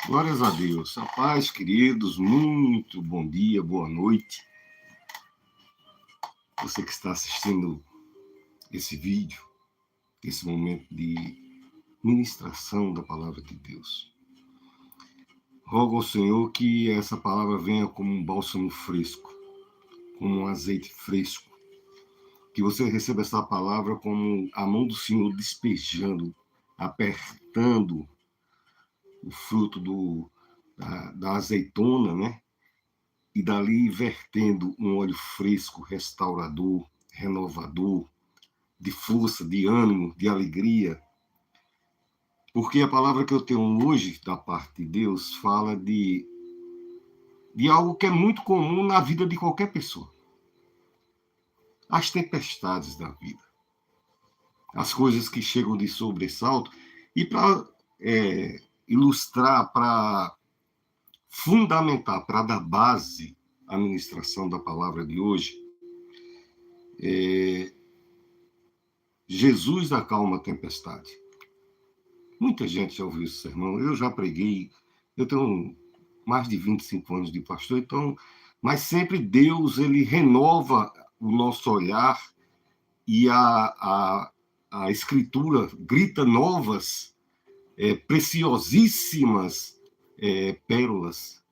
Glórias a Deus. A paz, queridos, muito bom dia, boa noite. Você que está assistindo esse vídeo, esse momento de ministração da palavra de Deus. Rogo ao Senhor que essa palavra venha como um bálsamo fresco, como um azeite fresco. Que você receba essa palavra como a mão do Senhor despejando, apertando o fruto da azeitona, né? E dali vertendo um óleo fresco, restaurador, renovador, de força, de ânimo, de alegria. Porque a palavra que eu tenho hoje da parte de Deus fala de algo que é muito comum na vida de qualquer pessoa. As tempestades da vida. As coisas que chegam de sobressalto. E para ilustrar, para fundamentar, para dar base à ministração da palavra de hoje, Jesus acalma a tempestade. Muita gente já ouviu esse sermão, eu já preguei, eu tenho mais de 25 anos de pastor, então, mas sempre Deus, ele renova o nosso olhar e a Escritura grita novas, preciosíssimas pérolas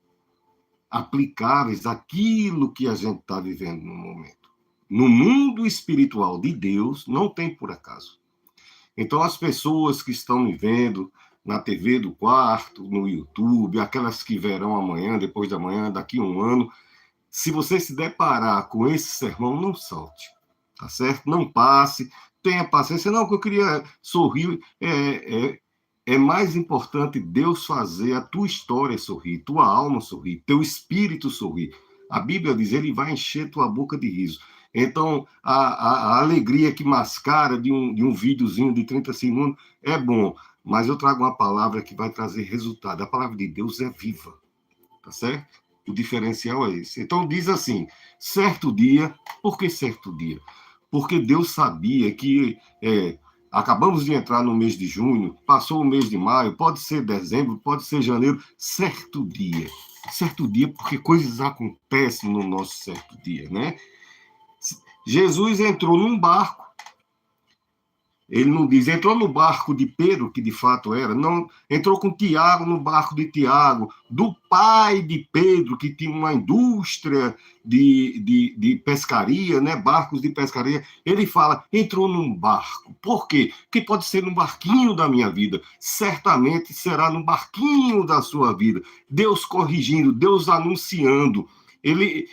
aplicáveis àquilo que a gente está vivendo no momento. No mundo espiritual de Deus, não tem por acaso. Então, as pessoas que estão me vendo na TV do quarto, no YouTube, aquelas que verão amanhã, depois de amanhã, daqui a um ano, se você se deparar com esse sermão, não salte, tá certo? Não passe, tenha paciência. Não, que eu queria sorrir. É mais importante Deus fazer a tua história sorrir, tua alma sorrir, teu espírito sorrir. A Bíblia diz, ele vai encher tua boca de riso. Então, a alegria que mascara de um videozinho de 30 segundos é bom, mas eu trago uma palavra que vai trazer resultado. A palavra de Deus é viva, tá certo? O diferencial é esse. Então, diz assim, certo dia, por que certo dia? Porque Deus sabia que acabamos de entrar no mês de junho, passou o mês de maio, pode ser dezembro, pode ser janeiro, certo dia. Certo dia, porque coisas acontecem no nosso certo dia, né? Jesus entrou num barco, ele não diz, entrou no barco de Pedro, que de fato era, não, entrou com Tiago no barco de Tiago, do pai de Pedro, que tinha uma indústria de pescaria, né, barcos de pescaria. Ele fala, entrou num barco. Por quê? Porque pode ser num barquinho da minha vida, certamente será num barquinho da sua vida. Deus corrigindo, Deus anunciando. Ele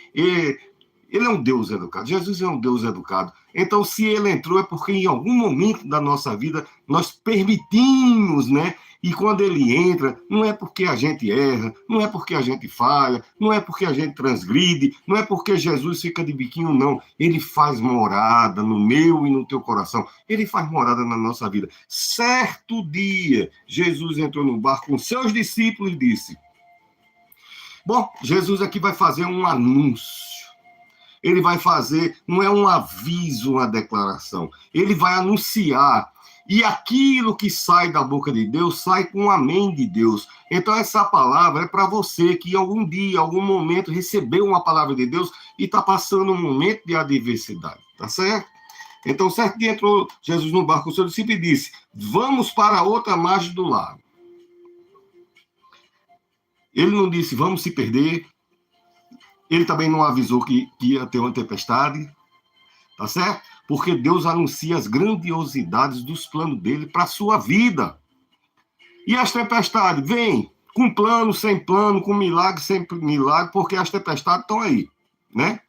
é um Deus educado. Jesus é um Deus educado. Então, se ele entrou, é porque em algum momento da nossa vida nós permitimos, né? E quando ele entra, não é porque a gente erra, não é porque a gente falha, não é porque a gente transgride, não é porque Jesus fica de biquinho, não. Ele faz morada no meu e no teu coração. Ele faz morada na nossa vida. Certo dia, Jesus entrou no barco com seus discípulos e disse: bom, Jesus aqui vai fazer um anúncio. Ele vai fazer, não é um aviso, uma declaração. Ele vai anunciar. E aquilo que sai da boca de Deus, sai com um amém de Deus. Então, essa palavra é para você que em algum dia, em algum momento, recebeu uma palavra de Deus e está passando um momento de adversidade. Tá certo? Então, certo dia entrou Jesus no barco com o seu discípulo e disse, vamos para a outra margem do lago. Ele não disse, vamos se perder. Ele também não avisou que ia ter uma tempestade, tá certo? Porque Deus anuncia as grandiosidades dos planos dele para a sua vida. E as tempestades vêm com plano, sem plano, com milagre, sem milagre, porque as tempestades estão aí, né?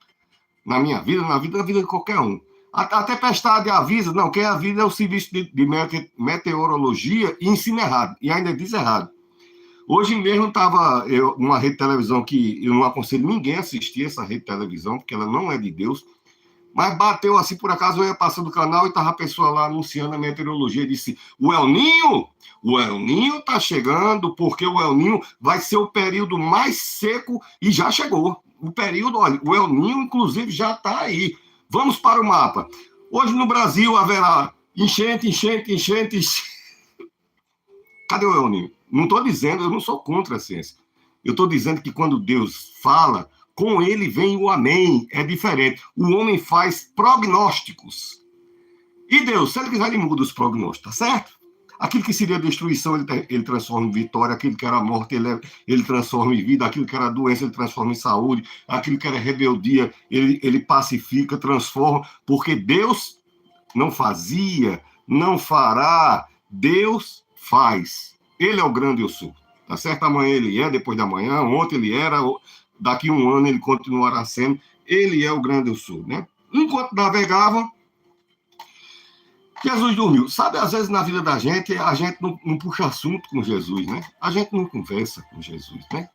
Na minha vida, na vida de qualquer um. A tempestade avisa, não, quem avisa é o serviço de meteorologia e ensina errado, e ainda diz errado. Hoje mesmo estava numa rede de televisão que eu não aconselho ninguém a assistir essa rede de televisão, porque ela não é de Deus, mas bateu assim, por acaso eu ia passando o canal e estava a pessoa lá anunciando a meteorologia, disse, o El Ninho está chegando, porque o El Ninho vai ser o período mais seco, e já chegou. O período, olha, o El Ninho, inclusive, já está aí. Vamos para o mapa. Hoje no Brasil haverá enchente. Cadê o Euninho? Não estou dizendo, eu não sou contra a ciência. Eu estou dizendo que quando Deus fala, com ele vem o amém. É diferente. O homem faz prognósticos. E Deus, se ele quiser, ele muda os prognósticos, tá certo? Aquilo que seria destruição, ele transforma em vitória. Aquilo que era morte, ele transforma em vida. Aquilo que era doença, ele transforma em saúde. Aquilo que era rebeldia, ele pacifica, transforma. Porque Deus não fazia, não fará. Deus faz. Ele é o grande eu sou. Tá certo? Amanhã ele é, depois da manhã. Ontem ele era, daqui a um ano ele continuará sendo. Ele é o grande eu sou, né? Enquanto navegava, Jesus dormiu. Sabe, às vezes na vida da gente, a gente não puxa assunto com Jesus, né? A gente não conversa com Jesus, né?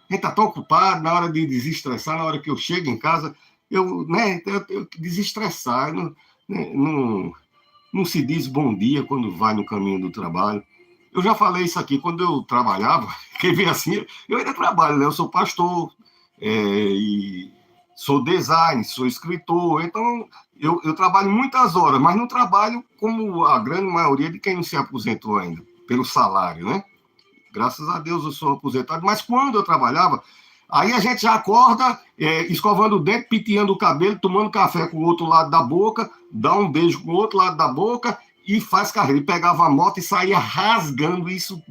A gente está tão ocupado, na hora de desestressar, na hora que eu chego em casa, eu desestressar, não se diz bom dia quando vai no caminho do trabalho. Eu já falei isso aqui, quando eu trabalhava, quem vê assim, eu ainda trabalho, né? Eu sou pastor, e sou designer, sou escritor, então eu trabalho muitas horas, mas não trabalho como a grande maioria de quem não se aposentou ainda, pelo salário, né? Graças a Deus eu sou aposentado, mas quando eu trabalhava, aí a gente já acorda escovando o dente, penteando o cabelo, tomando café com o outro lado da boca, dá um beijo com o outro lado da boca e faz carreira. Ele pegava a moto e saía rasgando isso,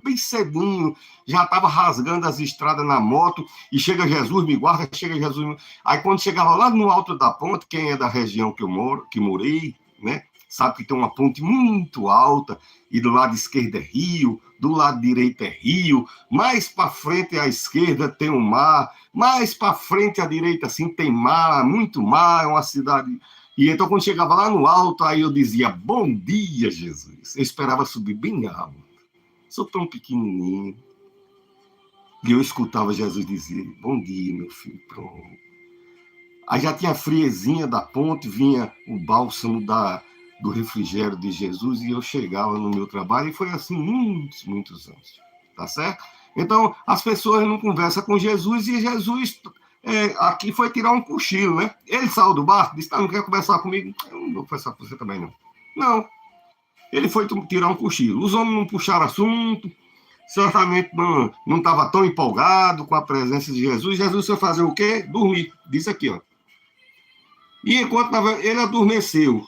bem cedinho, já estava rasgando as estradas na moto, e chega Jesus, me guarda, chega Jesus. Aí quando chegava lá no alto da ponte, quem é da região que morei, né, sabe que tem uma ponte muito alta, e do lado esquerdo é rio, do lado direito é rio, mais para frente à esquerda tem um mar, mais para frente à direita assim tem mar, muito mar, é uma cidade. E então quando chegava lá no alto, aí eu dizia, bom dia, Jesus. Eu esperava subir bem alto. Sou tão pequenininho. E eu escutava Jesus dizer, bom dia, meu filho, pronto. Aí já tinha a friezinha da ponte, vinha o bálsamo do refrigério de Jesus, e eu chegava no meu trabalho, e foi assim muitos anos, tá certo? Então, as pessoas não conversam com Jesus, e Jesus aqui foi tirar um cochilo, né? Ele saiu do barco, disse, não quer conversar comigo? Eu não vou conversar com você também, não. Não, ele foi tirar um cochilo. Os homens não puxaram assunto, certamente não estava tão empolgado com a presença de Jesus. Jesus foi fazer o quê? Dormir. Diz aqui, ó. E enquanto ele adormeceu,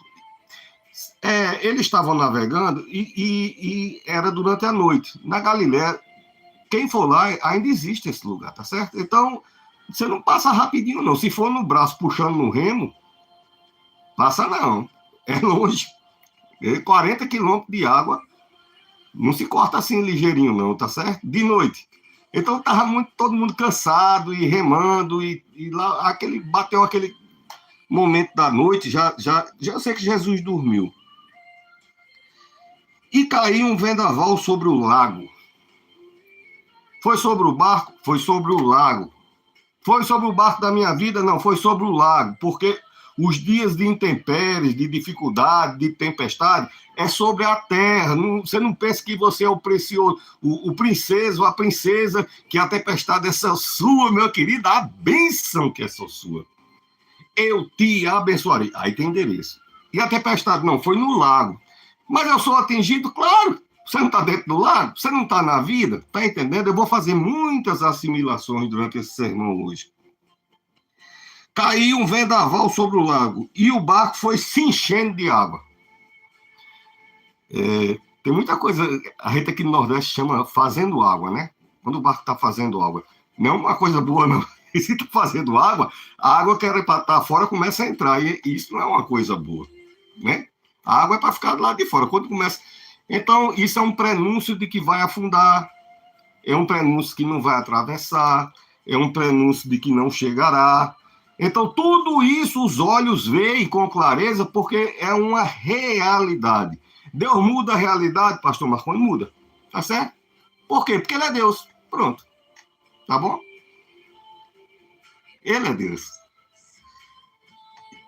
eles estavam navegando e era durante a noite. Na Galiléia, quem for lá, ainda existe esse lugar, tá certo? Então, você não passa rapidinho, não. Se for no braço puxando no remo, passa não. É longe. 40 quilômetros de água, não se corta assim ligeirinho, não, tá certo? De noite. Então, estava todo mundo cansado e remando, e lá bateu aquele momento da noite, já sei que Jesus dormiu. E caiu um vendaval sobre o lago. Foi sobre o barco? Foi sobre o lago. Foi sobre o barco da minha vida? Não, foi sobre o lago, porque os dias de intempéries, de dificuldade, de tempestade, é sobre a terra. Você não pensa que você é o precioso, o princeso, a princesa, que a tempestade é só sua, meu querido, a bênção que é só sua. Eu te abençoarei. Aí tem endereço. E a tempestade não, foi no lago. Mas eu sou atingido, claro. Você não está dentro do lago? Você não está na vida? Está entendendo? Eu vou fazer muitas assimilações durante esse sermão hoje. Caiu um vendaval sobre o lago e o barco foi se enchendo de água. Tem muita coisa, a gente aqui no Nordeste chama fazendo água, né? Quando o barco está fazendo água. Não é uma coisa boa, não. E se está fazendo água, a água que era para estar fora começa a entrar. E isso não é uma coisa boa, né? A água é para ficar do lado de fora. Quando começa... Então, isso é um prenúncio de que vai afundar, é um prenúncio que não vai atravessar, é um prenúncio de que não chegará. Então, tudo isso os olhos veem com clareza, porque é uma realidade. Deus muda a realidade, pastor Marconi? Muda. Tá certo? Por quê? Porque ele é Deus. Pronto. Tá bom? Ele é Deus.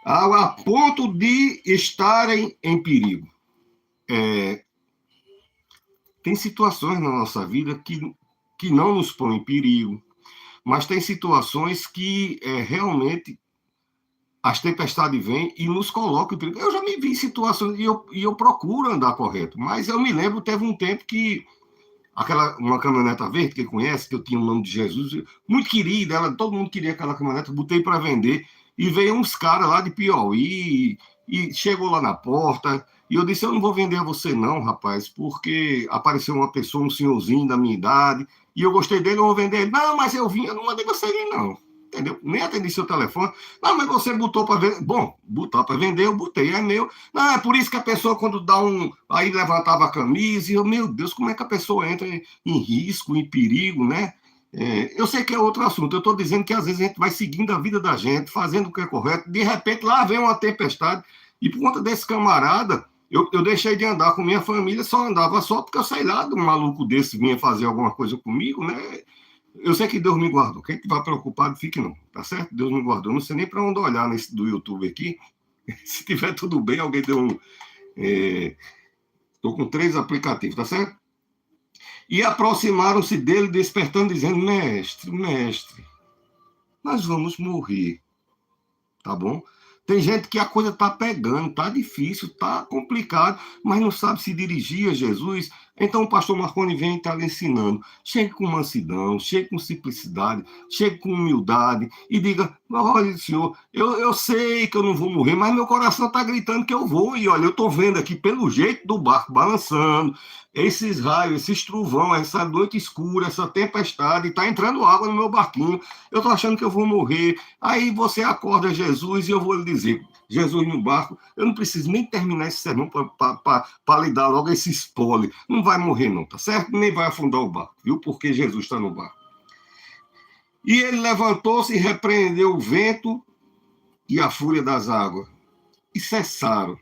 A ponto de estarem em perigo. Tem situações na nossa vida que não nos põem em perigo, mas tem situações que realmente as tempestades vêm e nos colocam em perigo. Eu já me vi em situações, e eu procuro andar correto, mas eu me lembro, teve um tempo que uma caminhoneta verde, que conhece, que eu tinha o nome de Jesus, muito querida, todo mundo queria aquela caminhoneta, botei para vender, e veio uns caras lá de Piauí, e chegou lá na porta, e eu disse, eu não vou vender a você não, rapaz, porque apareceu uma pessoa, um senhorzinho da minha idade, e eu gostei dele, eu vou vender ele. Não, mas eu vim, eu não mandei você vir, não. Entendeu? Nem atendi seu telefone. Não, mas você botou para vender. Bom, botar para vender, eu botei, é meu. Não, é por isso que a pessoa, quando dá um. Aí levantava a camisa, e eu, meu Deus, como é que a pessoa entra em risco, em perigo, né? Eu sei que é outro assunto. Eu estou dizendo que às vezes a gente vai seguindo a vida da gente, fazendo o que é correto, de repente lá vem uma tempestade, e por conta desse camarada, eu deixei de andar com minha família, só andava só porque eu sei lá de um maluco desse vinha fazer alguma coisa comigo, né? Eu sei que Deus me guardou. Quem estiver preocupado, fique não, tá certo? Deus me guardou. Não sei nem para onde olhar nesse do YouTube aqui. Se tiver tudo bem, alguém deu um. Estou com 3 aplicativos, tá certo? E aproximaram-se dele, despertando, dizendo: Mestre, mestre, nós vamos morrer, tá bom? Tem gente que a coisa tá pegando, tá difícil, tá complicado, mas não sabe se dirigir a Jesus. Então o pastor Marconi vem e está lhe ensinando. Chegue com mansidão, chegue com simplicidade, chegue com humildade e diga: olha, senhor, eu sei que eu não vou morrer, mas meu coração está gritando que eu vou. E olha, eu estou vendo aqui pelo jeito do barco balançando, esses raios, esses trovão, essa noite escura, essa tempestade, está entrando água no meu barquinho. Eu estou achando que eu vou morrer. Aí você acorda Jesus e eu vou lhe dizer: Jesus no barco, eu não preciso nem terminar esse sermão para lhe dar logo esse spoiler. Não vai morrer, não, tá certo? Nem vai afundar o barco, viu? Porque Jesus está no barco. E ele levantou-se e repreendeu o vento e a fúria das águas. E cessaram.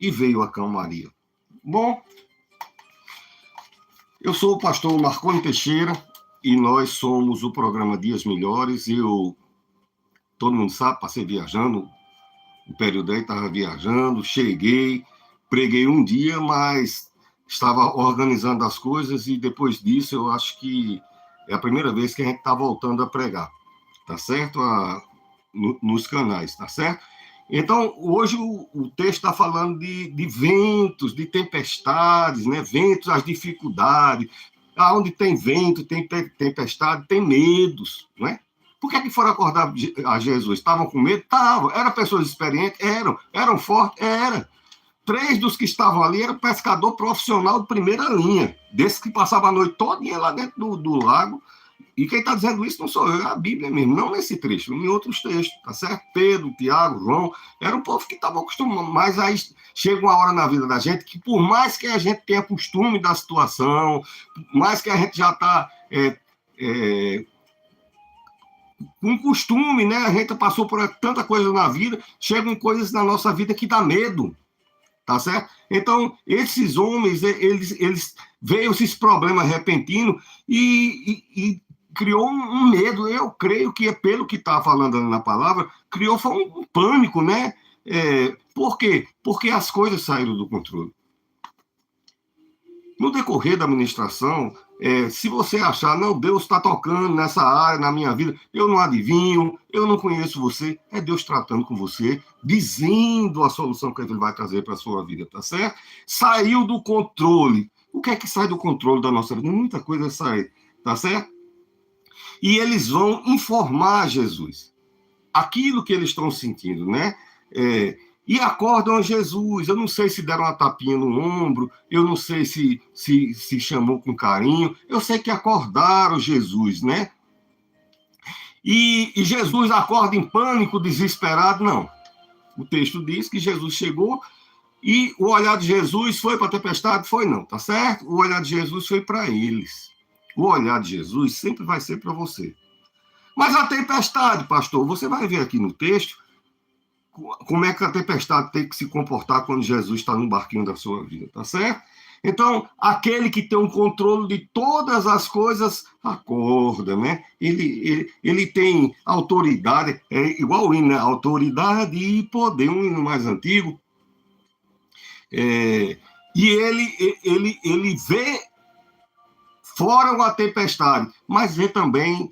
E veio a calmaria. Bom, eu sou o pastor Marconi Teixeira e nós somos o programa Dias Melhores. Todo mundo sabe, passei viajando, o período aí estava viajando, cheguei, preguei um dia, mas estava organizando as coisas e depois disso eu acho que é a primeira vez que a gente está voltando a pregar, tá certo? Nos canais, tá certo? Então, hoje o texto está falando de ventos, de tempestades, né? Ventos, as dificuldades. Onde tem vento, tem tempestade, tem medos, não é? Por que foram acordar a Jesus? Estavam com medo? Estavam. Eram pessoas experientes? Eram fortes? Era. 3 dos que estavam ali eram pescador profissional de primeira linha, desses que passavam a noite toda lá dentro do lago. E quem está dizendo isso não sou eu, é a Bíblia mesmo, não nesse trecho, em outros textos, tá certo? Pedro, Tiago, João, era um povo que estava acostumado, mas aí chega uma hora na vida da gente que, por mais que a gente tenha costume da situação, por mais que a gente já está com costume, né? A gente passou por tanta coisa na vida, chegam coisas na nossa vida que dá medo, tá certo? Então, esses homens, eles veio esses problemas repentinos e criou um medo. Eu creio que, pelo que está falando na palavra, criou foi um pânico, né? Por quê? Porque as coisas saíram do controle. No decorrer da administração, se você achar, não, Deus está tocando nessa área, na minha vida, eu não adivinho, eu não conheço você, é Deus tratando com você, dizendo a solução que ele vai trazer para a sua vida, tá certo? Saiu do controle. O que é que sai do controle da nossa vida? Muita coisa sai, tá certo? E eles vão informar Jesus aquilo que eles estão sentindo, né? E acordam a Jesus. Eu não sei se deram uma tapinha no ombro, eu não sei se chamou com carinho, eu sei que acordaram Jesus, né? E Jesus acorda em pânico, desesperado, não. O texto diz que Jesus chegou e o olhar de Jesus foi para a tempestade? Foi não, tá certo? O olhar de Jesus foi para eles. O olhar de Jesus sempre vai ser para você. Mas a tempestade, pastor, você vai ver aqui no texto como é que a tempestade tem que se comportar quando Jesus está no barquinho da sua vida, tá certo? Então, aquele que tem um controle de todas as coisas, acorda, né? Ele tem autoridade, igual o hino, né? Autoridade e poder, um hino mais antigo. E ele vê fora uma tempestade, mas vê também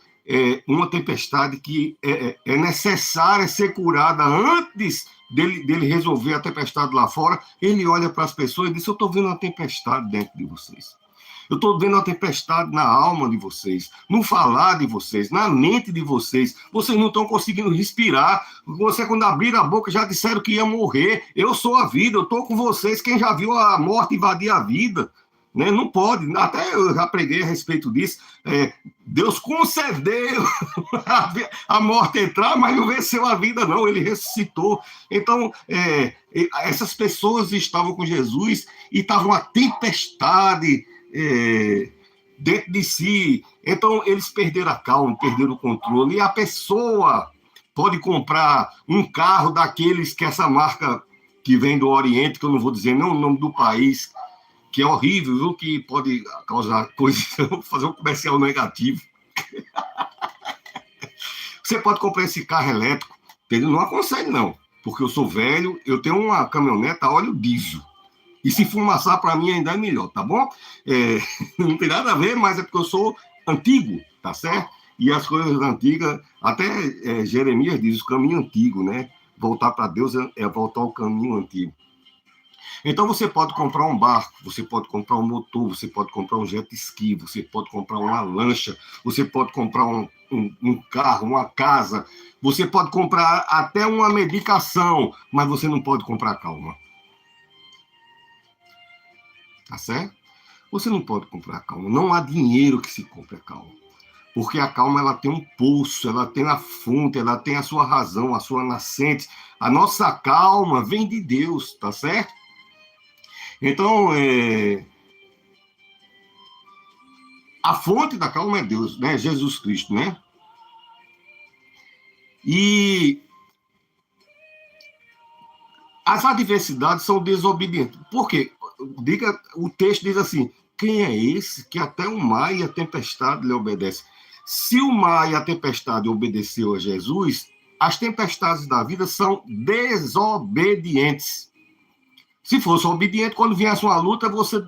uma tempestade que é necessária ser curada antes dele resolver a tempestade lá fora. Ele olha para as pessoas e diz: eu estou vendo uma tempestade dentro de vocês. Eu estou vendo uma tempestade na alma de vocês, no falar de vocês, na mente de vocês. Vocês não estão conseguindo respirar. Você, quando abriram a boca, já disseram que ia morrer. Eu sou a vida, eu estou com vocês. Quem já viu a morte invadir a vida? Né? Não pode. Até eu já preguei a respeito disso. Deus concedeu a morte entrar, mas não venceu a vida, não. Ele ressuscitou. Então, essas pessoas estavam com Jesus e estavam uma tempestade dentro de si. Então, eles perderam a calma, perderam o controle. E a pessoa pode comprar um carro daqueles que essa marca que vem do Oriente, que eu não vou dizer nem o nome do país, que é horrível, viu? Que pode causar coisas, vou fazer um comercial negativo. Você pode comprar esse carro elétrico, entendeu? Não aconselho, não, porque eu sou velho, eu tenho uma caminhoneta a óleo diesel. E se fumaçar, para mim, ainda é melhor, tá bom? Não tem nada a ver, mas é porque eu sou antigo, tá certo? E as coisas antigas, até Jeremias diz, o caminho antigo, né? Voltar para Deus é voltar ao caminho antigo. Então, você pode comprar um barco, você pode comprar um motor, você pode comprar um jet ski, você pode comprar uma lancha, você pode comprar um carro, uma casa, você pode comprar até uma medicação, mas você não pode comprar calma. Tá certo? Você não pode comprar calma. Não há dinheiro que se compre a calma. Porque a calma, ela tem um pulso, ela tem a fonte, ela tem a sua razão, a sua nascente. A nossa calma vem de Deus, tá certo? Então, a fonte da calma é Deus, né? Jesus Cristo, né? E as adversidades são desobedientes. Por quê? O texto diz assim: quem é esse que até o mar e a tempestade lhe obedece? Se o mar e a tempestade obedeceu a Jesus, as tempestades da vida são desobedientes. Se fosse obediente, quando viesse uma luta, você...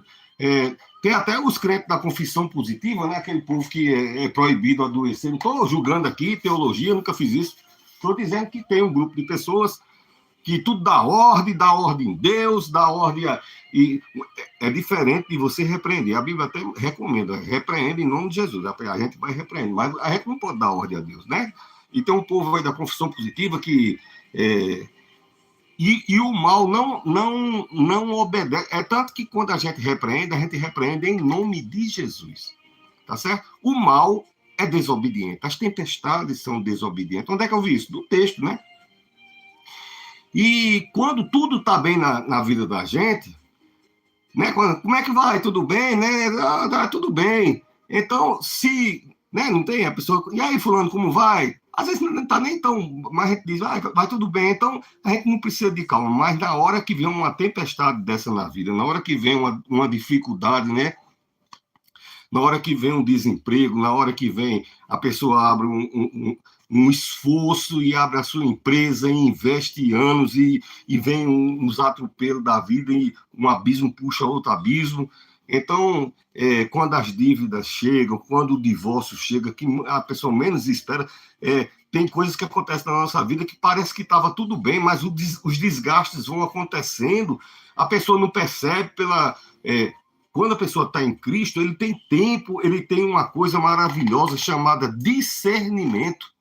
tem até os crentes da confissão positiva, né? Aquele povo que é proibido adoecer. Não estou julgando aqui teologia, nunca fiz isso. Estou dizendo que tem um grupo de pessoas que tudo dá ordem em Deus, dá ordem e é diferente de você repreender. A Bíblia até recomenda, repreende em nome de Jesus. A gente vai repreender, mas a gente não pode dar ordem a Deus, né? E tem um povo aí da confissão positiva que... E o mal não obedece. É tanto que quando a gente repreende em nome de Jesus. Tá certo? O mal é desobediente. As tempestades são desobedientes. Onde é que eu vi isso? No texto, né? E quando tudo está bem na vida da gente, né? Como é que vai? Tudo bem, né? Tudo bem. Então, se... Né, não tem a pessoa... E aí, fulano, como vai? Às vezes não está nem tão... Mas a gente diz, vai tudo bem. Então, a gente não precisa de calma. Mas na hora que vem uma tempestade dessa na vida, na hora que vem uma dificuldade, né? Na hora que vem um desemprego, na hora que vem a pessoa abre um esforço e abre a sua empresa e investe anos e vem uns atropelos da vida e um abismo puxa outro abismo. Então, quando as dívidas chegam, quando o divórcio chega, que a pessoa menos espera, tem coisas que acontecem na nossa vida que parece que estava tudo bem, mas os desgastes vão acontecendo, a pessoa não percebe quando a pessoa está em Cristo, ele tem tempo, ele tem uma coisa maravilhosa chamada discernimento.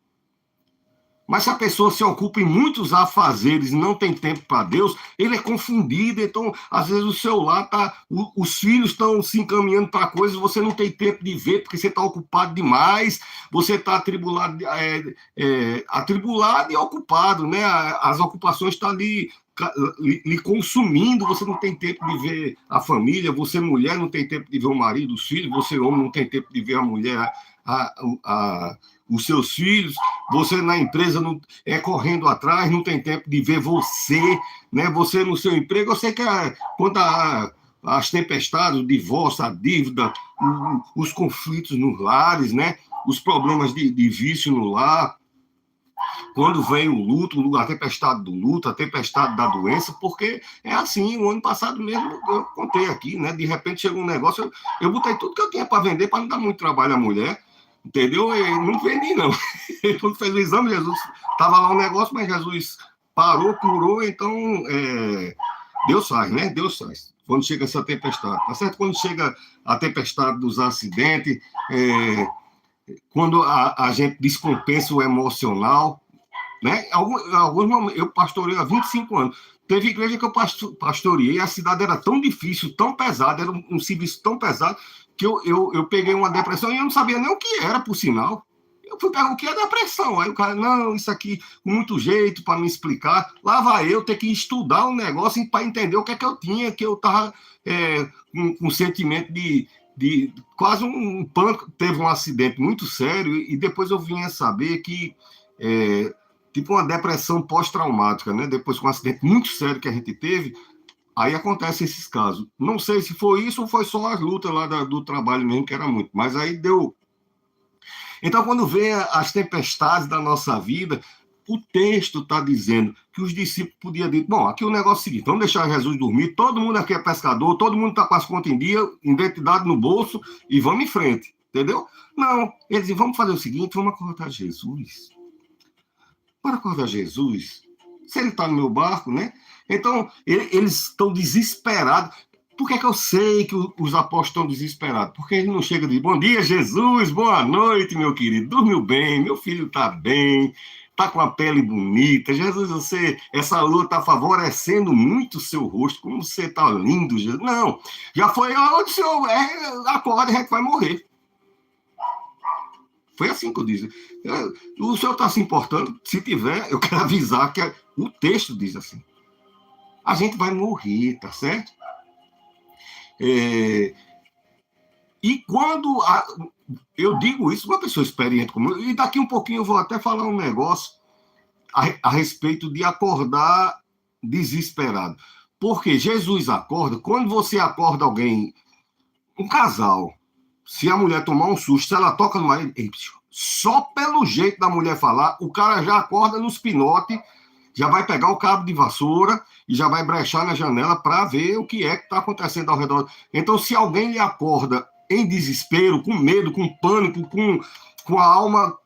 Mas se a pessoa se ocupa em muitos afazeres e não tem tempo para Deus, ele é confundido. Então, às vezes, o seu lar os filhos estão se encaminhando para coisas, você não tem tempo de ver, porque você está ocupado demais, você está atribulado e ocupado, né? As ocupações estão lhe consumindo, você não tem tempo de ver a família, você, mulher, não tem tempo de ver o marido, os filhos, você, homem, não tem tempo de ver a mulher, os seus filhos, você na empresa correndo atrás, não tem tempo de ver você, né? Você no seu emprego, eu sei que quando as tempestades, o divórcio, a dívida, os conflitos nos lares, né? Os problemas de vício no lar, quando vem o luto, a tempestade do luto, a tempestade da doença, porque é assim, o ano passado mesmo, eu contei aqui, né? De repente chegou um negócio, eu botei tudo que eu tinha para vender, para não dar muito trabalho à mulher, Entendeu? Eu não vendi, não. Ele fez o exame, Jesus estava lá um negócio, mas Jesus parou, curou, então Deus faz, né? Deus faz. Quando chega essa tempestade, tá certo? Quando chega a tempestade dos acidentes, quando a gente descompensa o emocional, né? Alguns momentos, eu pastorei há 25 anos. Teve igreja que eu pastoreei, a cidade era tão difícil, tão pesada, era um serviço tão pesado, que eu peguei uma depressão e eu não sabia nem o que era, por sinal. Eu fui perguntar o que é depressão. Aí o cara, não, isso aqui, com muito jeito para me explicar. Lá vai eu ter que estudar um negócio para entender o que é que eu tinha, que eu estava com um sentimento de quase um pânico. Teve um acidente muito sério e depois eu vim a saber que tipo uma depressão pós-traumática, né? Depois com um acidente muito sério que a gente teve, aí acontecem esses casos. Não sei se foi isso ou foi só as lutas lá do trabalho mesmo, que era muito. Mas aí deu. Então, quando vem as tempestades da nossa vida, o texto está dizendo que os discípulos podiam dizer, bom, aqui o negócio é o seguinte, vamos deixar Jesus dormir, todo mundo aqui é pescador, todo mundo está com as contas em dia, identidade no bolso, e vamos em frente, entendeu? Não, eles dizem, vamos fazer o seguinte, vamos acordar Jesus. Para acordar Jesus, se ele está no meu barco, né? Então, eles estão desesperados. Por que eu sei que os apóstolos estão desesperados? Porque eles não chegam e dizem, bom dia, Jesus, boa noite, meu querido, dormiu bem, meu filho está bem, está com a pele bonita, Jesus, essa lua está favorecendo muito o seu rosto, como você está lindo, Jesus. Não, já foi a hora do Senhor, acorda, a gente vai morrer. Foi assim que eu disse. O senhor está se importando? Se tiver, eu quero avisar que o texto diz assim. A gente vai morrer, tá certo? E quando eu digo isso, uma pessoa experiente como eu, e daqui um pouquinho eu vou até falar um negócio a respeito de acordar desesperado. Porque Jesus acorda, quando você acorda alguém, um casal, se a mulher tomar um susto, se ela toca no marido, só pelo jeito da mulher falar, o cara já acorda nos pinotes, já vai pegar o cabo de vassoura e já vai brechar na janela para ver o que é que está acontecendo ao redor. Então, se alguém lhe acorda em desespero, com medo, com pânico, com a alma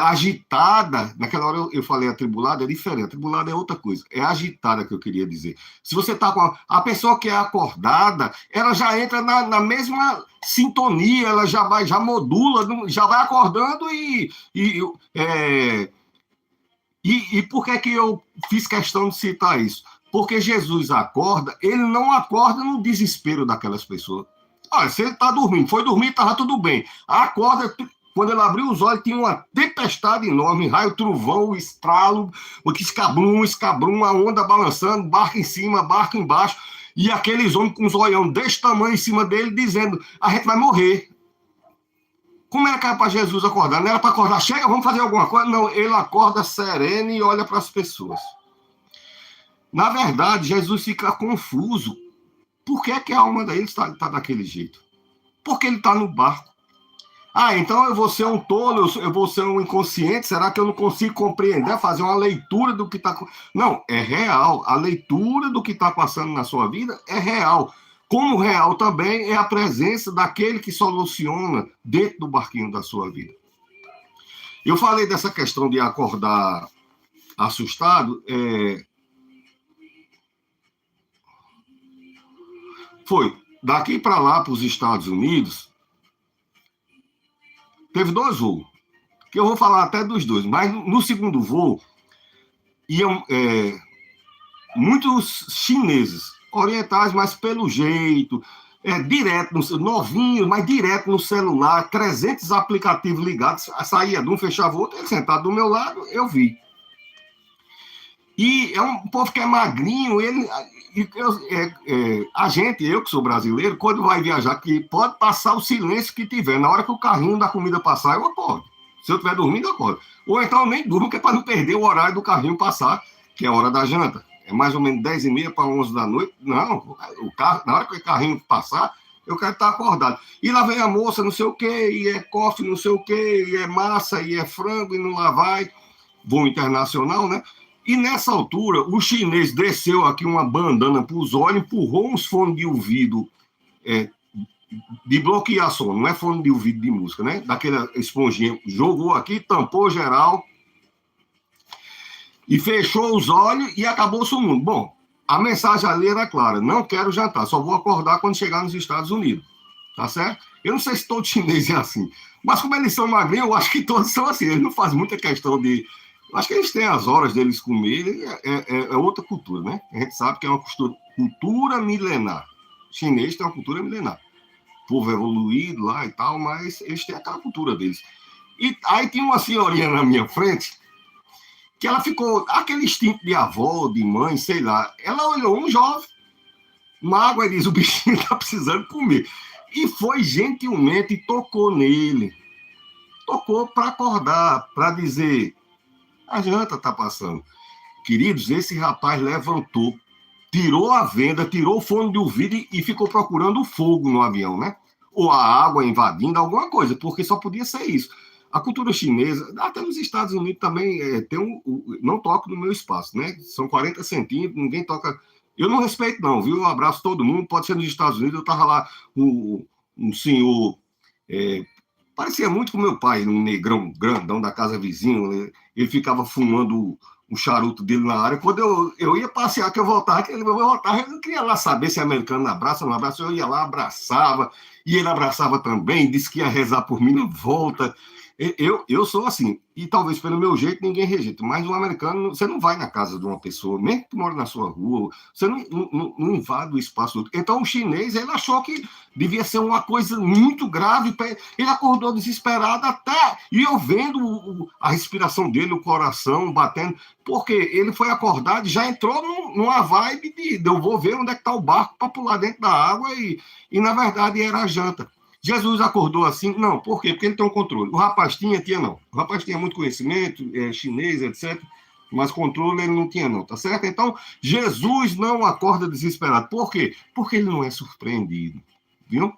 agitada, naquela hora eu falei atribulada, é diferente, atribulada é outra coisa, é agitada que eu queria dizer. Se você está com a pessoa que é acordada, ela já entra na mesma sintonia, ela já modula, já vai acordando e por que eu fiz questão de citar isso? Porque Jesus acorda, ele não acorda no desespero daquelas pessoas. Olha, se ele está dormindo, foi dormir, estava tudo bem. Acorda, quando ele abriu os olhos, tinha uma tempestade enorme, raio, trovão, estralo, escabrum, a onda balançando, barco em cima, barco embaixo, e aqueles homens com os olhão desse tamanho em cima dele, dizendo, a gente vai morrer. Como era que era para Jesus acordar? Não era para acordar, chega, vamos fazer alguma coisa? Não, ele acorda sereno e olha para as pessoas. Na verdade, Jesus fica confuso. Por que a alma dele está daquele jeito? Porque ele está no barco. Então eu vou ser um tolo, eu vou ser um inconsciente, será que eu não consigo compreender, fazer uma leitura do que está... Não, é real. A leitura do que está passando na sua vida é real. Como real também é a presença daquele que soluciona dentro do barquinho da sua vida. Eu falei dessa questão de acordar assustado. Foi daqui para lá, para os Estados Unidos, teve 2 voos, que eu vou falar até dos 2, mas no segundo voo iam muitos chineses, orientais, mas pelo jeito, direto, novinho, mas direto no celular, 300 aplicativos ligados, saía de um, fechava o outro, ele sentado do meu lado, eu vi. E é um povo que é magrinho, a gente, eu que sou brasileiro, quando vai viajar, que pode passar o silêncio que tiver, na hora que o carrinho da comida passar, eu acordo. Se eu estiver dormindo, eu acordo. Ou então eu nem durmo, que é para não perder o horário do carrinho passar, que é a hora da janta. É mais ou menos 10h30 para 11 da noite. Não, na hora que o carrinho passar, eu quero estar acordado. E lá vem a moça, não sei o quê, e é coffee, não sei o quê, e é massa, e é frango, e não lá vai. Voo internacional, né? E nessa altura, o chinês desceu aqui uma bandana para os olhos, empurrou uns fones de ouvido de bloquear som, não é fone de ouvido de música, né? Daquela esponjinha, jogou aqui, tampou geral e fechou os olhos e acabou-se o mundo. Bom, a mensagem ali era clara: não quero jantar, só vou acordar quando chegar nos Estados Unidos, tá certo? Eu não sei se todo chinês é assim, mas como eles são magrinhos, eu acho que todos são assim. Eles não fazem muita questão de. Eu acho que eles têm as horas deles comer, é outra cultura, né? A gente sabe que é uma cultura milenar. O chinês tem uma cultura milenar. Povo evoluído lá e tal, mas eles têm aquela cultura deles. E aí tinha uma senhorinha na minha frente que ela ficou, aquele instinto de avó, de mãe, sei lá, ela olhou um jovem, mágoa, e diz: o bichinho tá precisando comer. E foi gentilmente e tocou nele. Tocou para acordar, para dizer: a janta tá passando. Queridos, esse rapaz levantou, tirou a venda, tirou o fone de ouvido e ficou procurando o fogo no avião, né? Ou a água invadindo, alguma coisa, porque só podia ser isso. A cultura chinesa, até nos Estados Unidos também, não toco no meu espaço, né? São 40 centímetros, ninguém toca. Eu não respeito, não, viu? Um abraço a todo mundo, pode ser nos Estados Unidos. Eu estava lá, um senhor, parecia muito com meu pai, um negrão grandão da casa vizinho, né? Ele ficava fumando o charuto dele na área. Quando eu ia passear, que eu voltava, eu não queria lá saber se americano abraça ou não abraça. Eu ia lá, abraçava, e ele abraçava também, disse que ia rezar por mim na volta. Eu sou assim, e talvez pelo meu jeito ninguém rejeita, mas um americano, você não vai na casa de uma pessoa, mesmo que mora na sua rua, você não invade o espaço do outro. Então o chinês, ele achou que devia ser uma coisa muito grave, ele acordou desesperado até, e eu vendo a respiração dele, o coração batendo, porque ele foi acordado e já entrou numa vibe de eu vou ver onde é que está o barco para pular dentro da água, e na verdade era a janta. Jesus acordou assim? Não. Por quê? Porque ele tem um controle. O rapaz tinha não. O rapaz tinha muito conhecimento, chinês, etc., mas controle ele não tinha, não, tá certo? Então, Jesus não acorda desesperado. Por quê? Porque ele não é surpreendido, viu?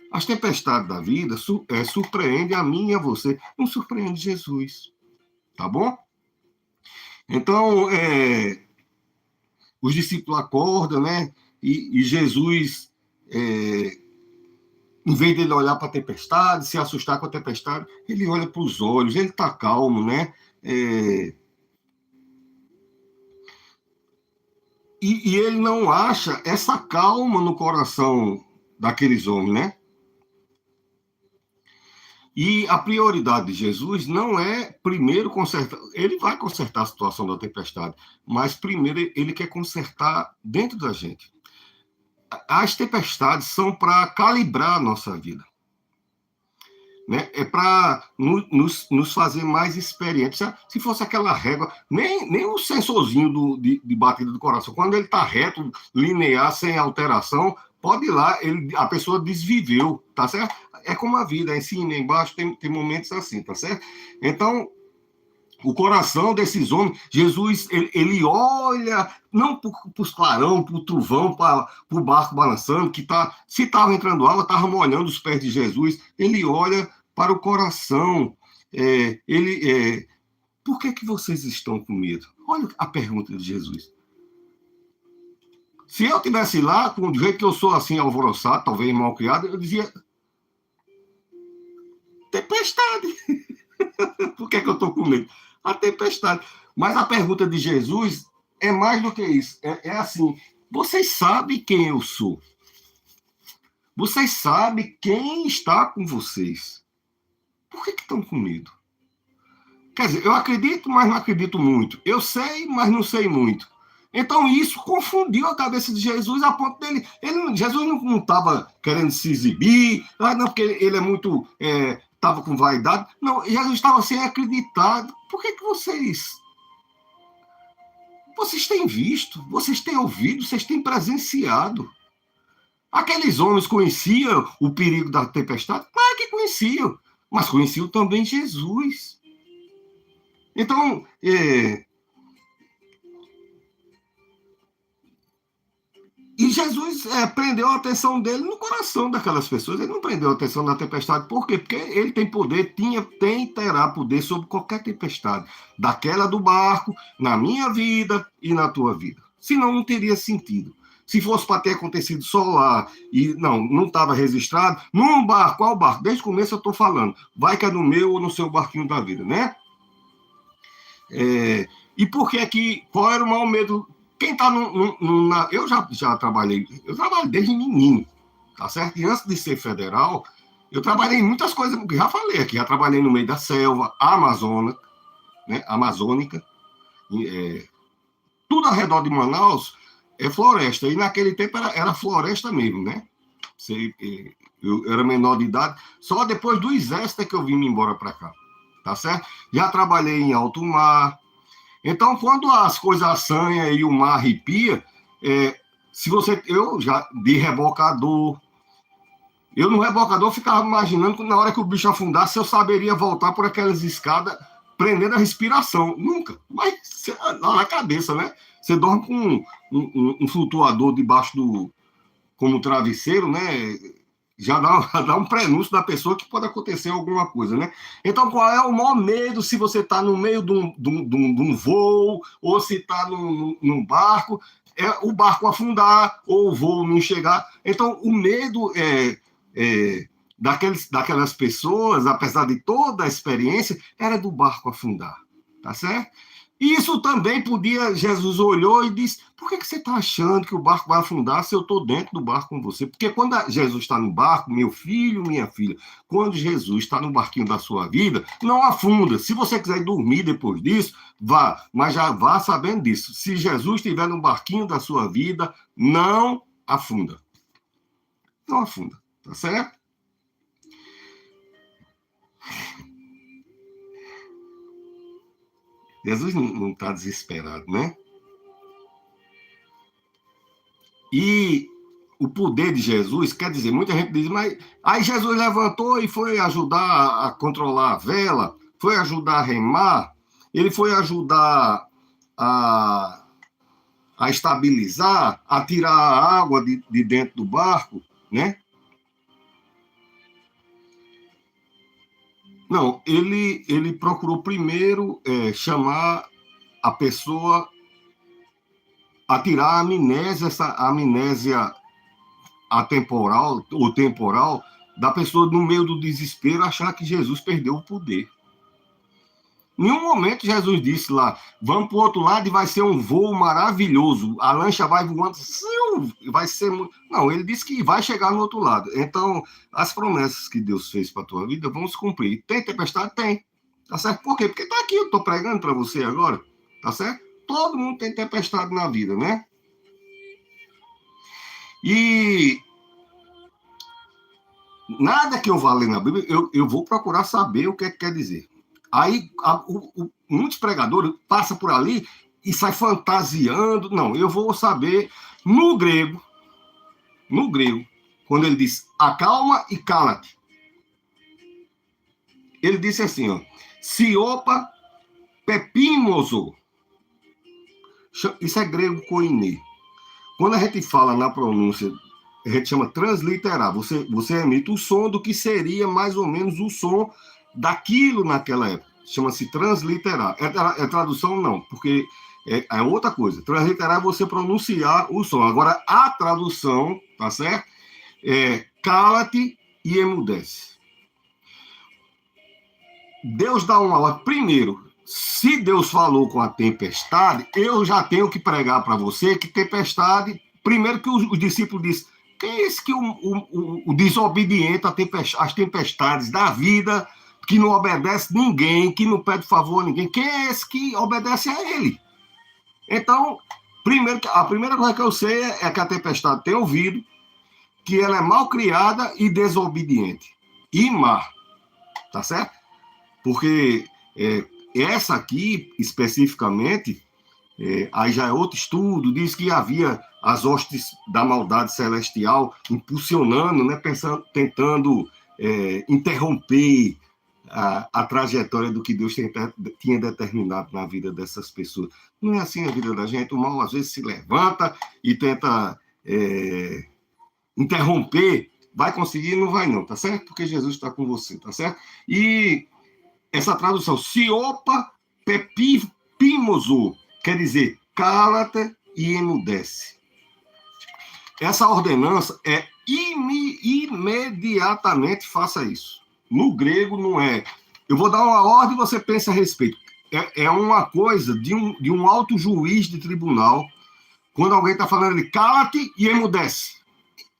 As tempestades da vida surpreendem a mim e a você. Não surpreende Jesus, tá bom? Então, os discípulos acordam, né? E Jesus... em vez dele olhar para a tempestade, se assustar com a tempestade, ele olha para os olhos, ele está calmo, né? E ele não acha essa calma no coração daqueles homens, né? E a prioridade de Jesus não é primeiro consertar, ele vai consertar a situação da tempestade, mas primeiro ele quer consertar dentro da gente. As tempestades são para calibrar a nossa vida. Né? É para nos fazer mais experientes. Se fosse aquela régua, nem o sensorzinho de batida do coração, quando ele está reto, linear, sem alteração, pode ir lá, a pessoa desviveu, tá certo? É como a vida, em cima e embaixo, tem momentos assim, tá certo? Então, o coração desses homens, Jesus, ele olha, não para os clarão, para o trovão, para o barco balançando, se estava entrando água, estava molhando os pés de Jesus, ele olha para o coração, por que vocês estão com medo? Olha a pergunta de Jesus. Se eu estivesse lá, do jeito que eu sou assim, alvoroçado, talvez mal criado, eu dizia: tempestade. Por que eu estou com medo? A tempestade. Mas a pergunta de Jesus é mais do que isso. É assim: vocês sabem quem eu sou? Vocês sabem quem está com vocês? Por que estão com medo? Quer dizer, eu acredito, mas não acredito muito. Eu sei, mas não sei muito. Então isso confundiu a cabeça de Jesus a ponto dele... Jesus não estava querendo se exibir, não, porque ele é muito... estava com vaidade. Não, Jesus estava sem acreditar. Por que vocês têm visto, vocês têm ouvido, vocês têm presenciado? Aqueles homens conheciam o perigo da tempestade? Claro que conheciam, mas conheciam também Jesus. Então, e Jesus prendeu a atenção dele no coração daquelas pessoas. Ele não prendeu a atenção na tempestade. Por quê? Porque ele tem poder, terá poder sobre qualquer tempestade. Daquela do barco, na minha vida e na tua vida. Senão não teria sentido. Se fosse para ter acontecido só lá e não estava registrado, num barco, qual barco? Desde o começo eu estou falando. Vai que é no meu ou no seu barquinho da vida, né? E por que que, qual era o maior medo? Quem está eu já trabalhei, eu trabalho desde menino, tá certo? E antes de ser federal, eu trabalhei em muitas coisas, que já falei aqui, já trabalhei no meio da selva, amazônica, tudo ao redor de Manaus é floresta, e naquele tempo era floresta mesmo, né? Eu era menor de idade, só depois do exército é que eu vim embora para cá, tá certo? Já trabalhei em alto mar. Então, quando as coisas assanham e o mar arrepia, eu já de rebocador, eu no rebocador ficava imaginando que na hora que o bicho afundasse, eu saberia voltar por aquelas escadas, prendendo a respiração. Nunca. Mas lá na cabeça, né? Você dorme com um flutuador debaixo como travesseiro, né? Já dá um prenúncio da pessoa que pode acontecer alguma coisa, né? Então, qual é o maior medo se você está no meio de um voo, ou se está num barco, é o barco afundar, ou o voo não chegar. Então, o medo daquelas pessoas, apesar de toda a experiência, era do barco afundar, tá certo? Isso também podia, Jesus olhou e disse, por que você está achando que o barco vai afundar se eu estou dentro do barco com você? Porque quando Jesus está no barco, meu filho, minha filha, quando Jesus está no barquinho da sua vida, não afunda. Se você quiser dormir depois disso, vá, mas já vá sabendo disso. Se Jesus estiver no barquinho da sua vida, não afunda. Não afunda, tá certo? Jesus não está desesperado, né? E o poder de Jesus, quer dizer, muita gente diz, mas aí Jesus levantou e foi ajudar a controlar a vela, foi ajudar a remar, ele foi ajudar a estabilizar, a tirar a água de dentro do barco, né? Não, ele procurou primeiro chamar a pessoa a tirar a amnésia, essa amnésia atemporal ou temporal da pessoa no meio do desespero achar que Jesus perdeu o poder. Em nenhum momento Jesus disse lá, vamos para o outro lado e vai ser um voo maravilhoso, a lancha vai voando, vai ser... Não, ele disse que vai chegar no outro lado. Então, as promessas que Deus fez para a tua vida vão se cumprir. Tem tempestade? Tem. Tá certo? Por quê? Porque está aqui, eu estou pregando para você agora, tá certo? Todo mundo tem tempestade na vida, né? E nada que eu vá ler na Bíblia, eu vou procurar saber o que quer dizer. Aí, muitos pregadores passam por ali e saem fantasiando. Não, eu vou saber no grego, quando ele diz acalma e cala-te. Ele disse assim, ó, siopa pepimoso. Isso é grego koiné. Quando a gente fala na pronúncia, a gente chama transliterar. Você emite o som do que seria mais ou menos o som daquilo naquela época. Chama-se transliterar. É tradução? Não, porque é outra coisa. Transliterar é você pronunciar o som. Agora, a tradução, tá certo? Cala-te e emudece. Deus dá uma ordem. Primeiro, se Deus falou com a tempestade, eu já tenho que pregar para você que tempestade... Primeiro que os discípulos dizem, quem é esse que o desobediente às tempestades da vida, que não obedece ninguém, que não pede favor a ninguém, quem é esse que obedece a ele? Então, a primeira coisa que eu sei é que a tempestade tem ouvido, que ela é mal criada e desobediente. E má, tá certo? Porque essa aqui, especificamente, aí já é outro estudo, diz que havia as hostes da maldade celestial impulsionando, né, tentando interromper a trajetória do que Deus tinha determinado na vida dessas pessoas. Não é assim a vida da gente. O mal, às vezes, se levanta e tenta interromper. Vai conseguir? Não vai não, tá certo? Porque Jesus está com você, tá certo? E essa tradução, siopa pepimoso, quer dizer, cala-te e emudece. Essa ordenança é imediatamente faça isso. No grego não é. Eu vou dar uma ordem e você pensa a respeito. É uma coisa de um alto juiz de tribunal, quando alguém está falando, ele cala-te e emudece.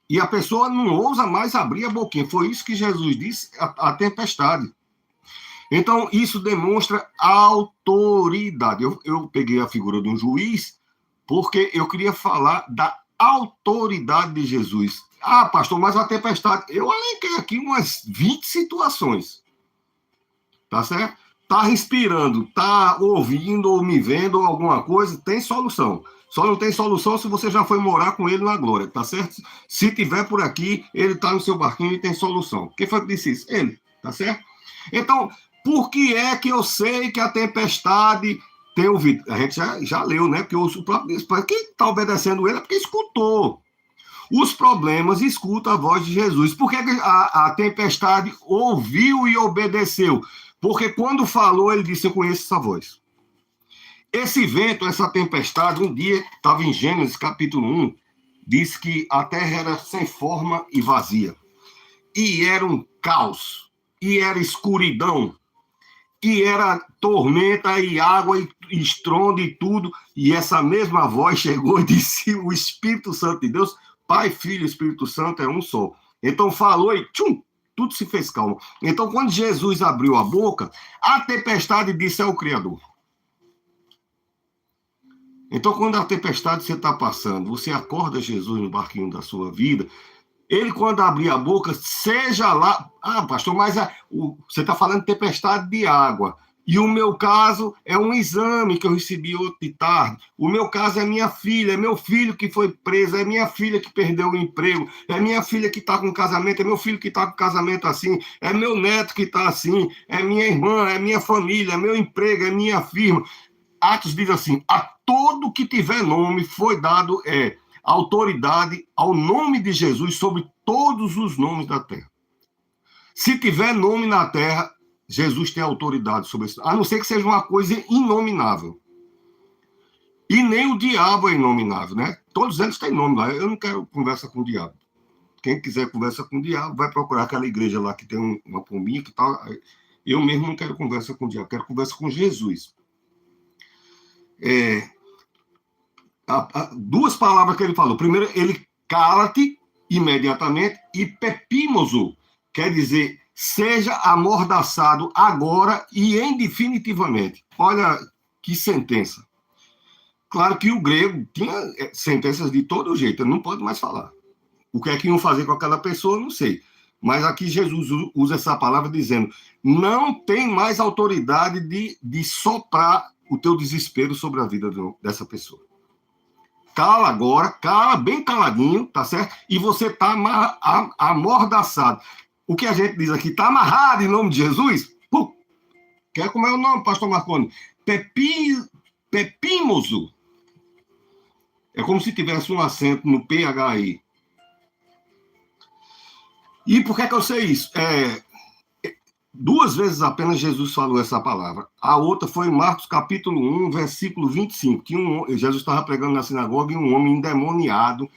E a pessoa não ousa mais abrir a boquinha. Foi isso que Jesus disse à tempestade. Então, isso demonstra autoridade. Eu peguei a figura de um juiz porque eu queria falar da autoridade de Jesus. Ah, pastor, mas a tempestade... Eu elenquei aqui umas 20 situações. Tá certo? Tá respirando, tá ouvindo ou me vendo alguma coisa, tem solução. Só não tem solução se você já foi morar com ele na glória, tá certo? Se tiver por aqui, ele tá no seu barquinho e tem solução. Quem foi que disse isso? Ele, tá certo? Então, por que é que eu sei que a tempestade tem ouvido? A gente já leu, né? Porque o próprio quem está obedecendo ele é porque escutou. Os problemas escutam a voz de Jesus. Por que a tempestade ouviu e obedeceu? Porque quando falou, ele disse, eu conheço essa voz. Esse vento, essa tempestade, um dia, estava em Gênesis capítulo 1, diz que a terra era sem forma e vazia. E era um caos. E era escuridão. E era tormenta e água e estrondo e tudo. E essa mesma voz chegou e disse, o Espírito Santo de Deus, Pai, Filho e Espírito Santo é um só. Então falou e tchum, tudo se fez calmo. Então, quando Jesus abriu a boca, a tempestade disse é o Criador. Então, quando a tempestade você está passando, você acorda Jesus no barquinho da sua vida, ele, quando abrir a boca, seja lá... Ah, pastor, mas você está falando de tempestade de água. E o meu caso é um exame que eu recebi ontem de tarde. O meu caso é minha filha, é meu filho que foi preso, é minha filha que perdeu o emprego, é minha filha que está com casamento, é meu filho que está com casamento assim, é meu neto que está assim, é minha irmã, é minha família, é meu emprego, é minha firma. Atos diz assim, a todo que tiver nome foi dado autoridade ao nome de Jesus sobre todos os nomes da terra. Se tiver nome na terra, Jesus tem autoridade sobre isso, a não ser que seja uma coisa inominável. E nem o diabo é inominável, né? Todos eles têm nome lá. Eu não quero conversa com o diabo. Quem quiser conversa com o diabo, vai procurar aquela igreja lá que tem uma pombinha que tal. Eu mesmo não quero conversa com o diabo, quero conversa com Jesus. Duas palavras que ele falou. Primeiro, ele cala-te imediatamente, e pepimoso, quer dizer, seja amordaçado agora e indefinitivamente. Olha que sentença. Claro que o grego tinha sentenças de todo jeito, não pode mais falar. O que é que iam fazer com aquela pessoa, não sei. Mas aqui Jesus usa essa palavra dizendo, não tem mais autoridade de soprar o teu desespero sobre a vida dessa pessoa. Cala agora, cala bem caladinho, tá certo? E você tá amordaçado. O que a gente diz aqui, tá amarrado em nome de Jesus? Pum. Quer como é o nome, pastor Marconi? Pepimoso. É como se tivesse um acento no PHI. E por que eu sei isso? Duas vezes apenas Jesus falou essa palavra. A outra foi em Marcos capítulo 1, versículo 25, que Jesus estava pregando na sinagoga e um homem endemoniado,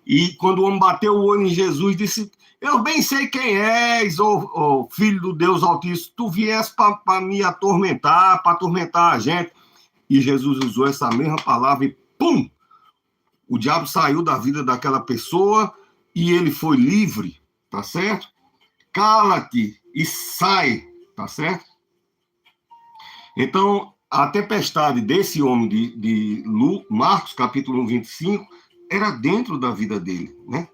e quando o homem bateu o olho em Jesus, disse, eu bem sei quem és, ô filho do Deus Altíssimo, tu vieste para me atormentar, para atormentar a gente. E Jesus usou essa mesma palavra e pum! O diabo saiu da vida daquela pessoa e ele foi livre, tá certo? Cala-te e sai, tá certo? Então, a tempestade desse homem de Marcos, capítulo 1, 25, era dentro da vida dele, né?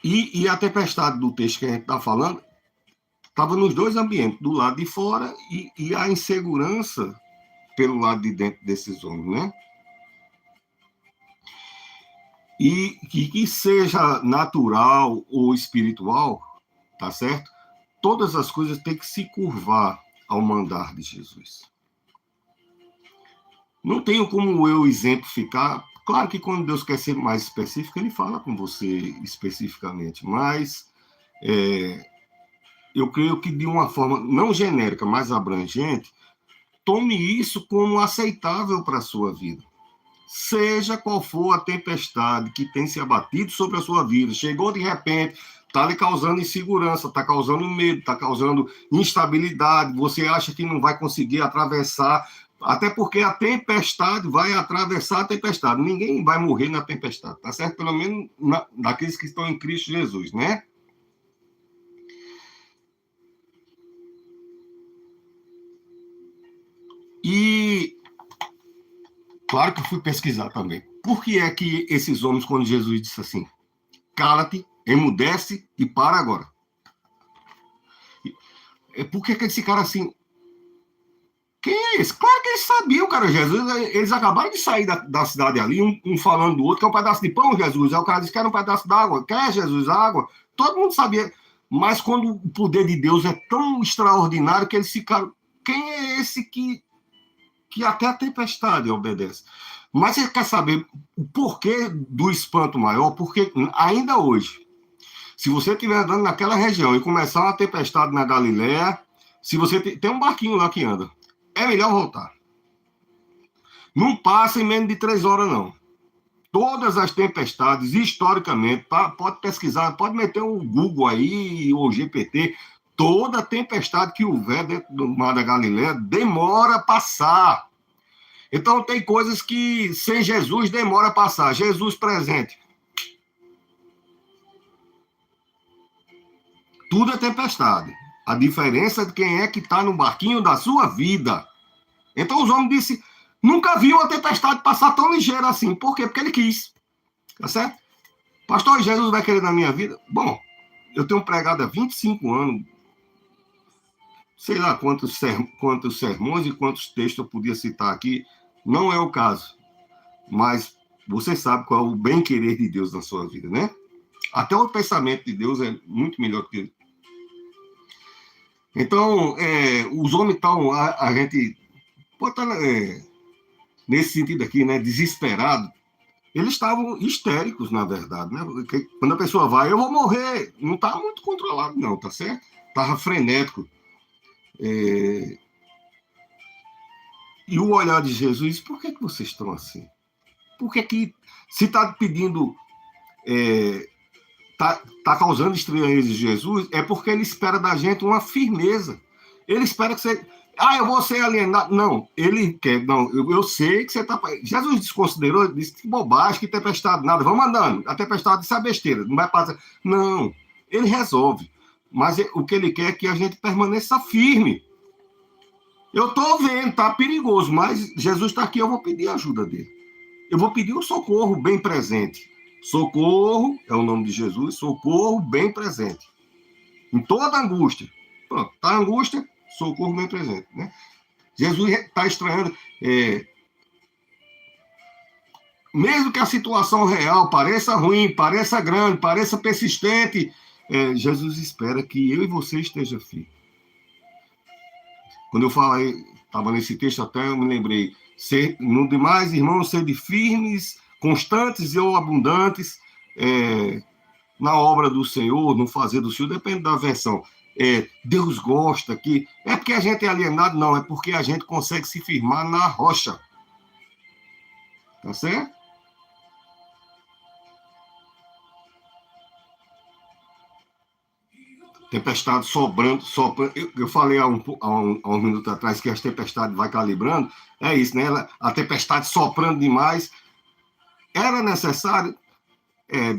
E a tempestade do texto que a gente está falando estava nos dois ambientes, do lado de fora e a insegurança pelo lado de dentro desses homens, né? E que seja natural ou espiritual, tá certo? Todas as coisas têm que se curvar ao mandar de Jesus. Não tenho como eu exemplificar. Claro que quando Deus quer ser mais específico, ele fala com você especificamente, mas eu creio que de uma forma não genérica, mas abrangente, tome isso como aceitável para a sua vida. Seja qual for a tempestade que tem se abatido sobre a sua vida, chegou de repente, está lhe causando insegurança, está causando medo, está causando instabilidade, você acha que não vai conseguir atravessar, até porque a tempestade vai atravessar a tempestade. Ninguém vai morrer na tempestade, tá certo? Pelo menos daqueles que estão em Cristo Jesus, né? E claro que eu fui pesquisar também. Por que é que esses homens, quando Jesus disse assim, cala-te, emudece e para agora? Por que esse cara assim... Quem é esse? Claro que eles sabiam, cara, Jesus. Eles acabaram de sair da cidade ali, um falando do outro, que é um pedaço de pão, Jesus. Aí o cara disse que era um pedaço d'água. Quer, Jesus, água? Todo mundo sabia. Mas quando o poder de Deus é tão extraordinário que eles ficaram... Quem é esse que até a tempestade obedece? Mas você quer saber o porquê do espanto maior? Porque ainda hoje, se você estiver andando naquela região e começar uma tempestade na Galileia, se você tem um barquinho lá que anda, é melhor voltar. Não passa em menos de 3 horas, não. Todas as tempestades, historicamente, pode pesquisar, pode meter o Google aí, ou GPT, toda tempestade que houver dentro do mar da Galileia demora a passar. Então, tem coisas que, sem Jesus, demora a passar. Jesus presente. Tudo é tempestade. A diferença é de quem é que está no barquinho da sua vida. Então, os homens disseram, nunca vi uma tempestade passar tão ligeira assim. Por quê? Porque ele quis. Tá certo? Pastor, Jesus vai querer na minha vida? Bom, eu tenho pregado há 25 anos, sei lá quantos sermões e quantos textos eu podia citar aqui, não é o caso. Mas você sabe qual é o bem-querer de Deus na sua vida, né? Até o pensamento de Deus é muito melhor que ele. Então, os homens estão, a gente pode estar nesse sentido aqui, né, desesperado. Eles estavam histéricos, na verdade, né? Porque quando a pessoa vai, eu vou morrer, não está muito controlado, não, tá certo? Estava frenético. E o olhar de Jesus, por que vocês estão assim? Por que se está pedindo, tá causando estranheza de Jesus, é porque ele espera da gente uma firmeza. Ele espera que você... eu vou ser alienado. Não, ele quer... Não, eu sei que você está... Jesus desconsiderou, disse que bobagem, que tempestade, nada. Vamos andando. A tempestade, isso é besteira, não vai passar. Não, ele resolve. Mas o que ele quer é que a gente permaneça firme. Eu estou vendo, tá perigoso, mas Jesus está aqui, eu vou pedir a ajuda dele. Eu vou pedir um socorro bem presente. Socorro é o nome de Jesus, socorro bem presente. Em toda angústia. Pronto, tá angústia, socorro bem presente, né? Jesus está estranhando. Mesmo que a situação real pareça ruim, pareça grande, pareça persistente, Jesus espera que eu e você esteja firme. Quando eu falei, estava nesse texto até, eu me lembrei. No demais, irmãos, sede firmes, constantes e ou abundantes na obra do Senhor, no fazer do Senhor, depende da versão. Deus gosta que... É porque a gente é alienado? Não, é porque a gente consegue se firmar na rocha. Tá certo? Tempestade soprando. Eu falei há um minuto atrás que as tempestades vai calibrando. É isso, né? A tempestade soprando demais. Era necessário?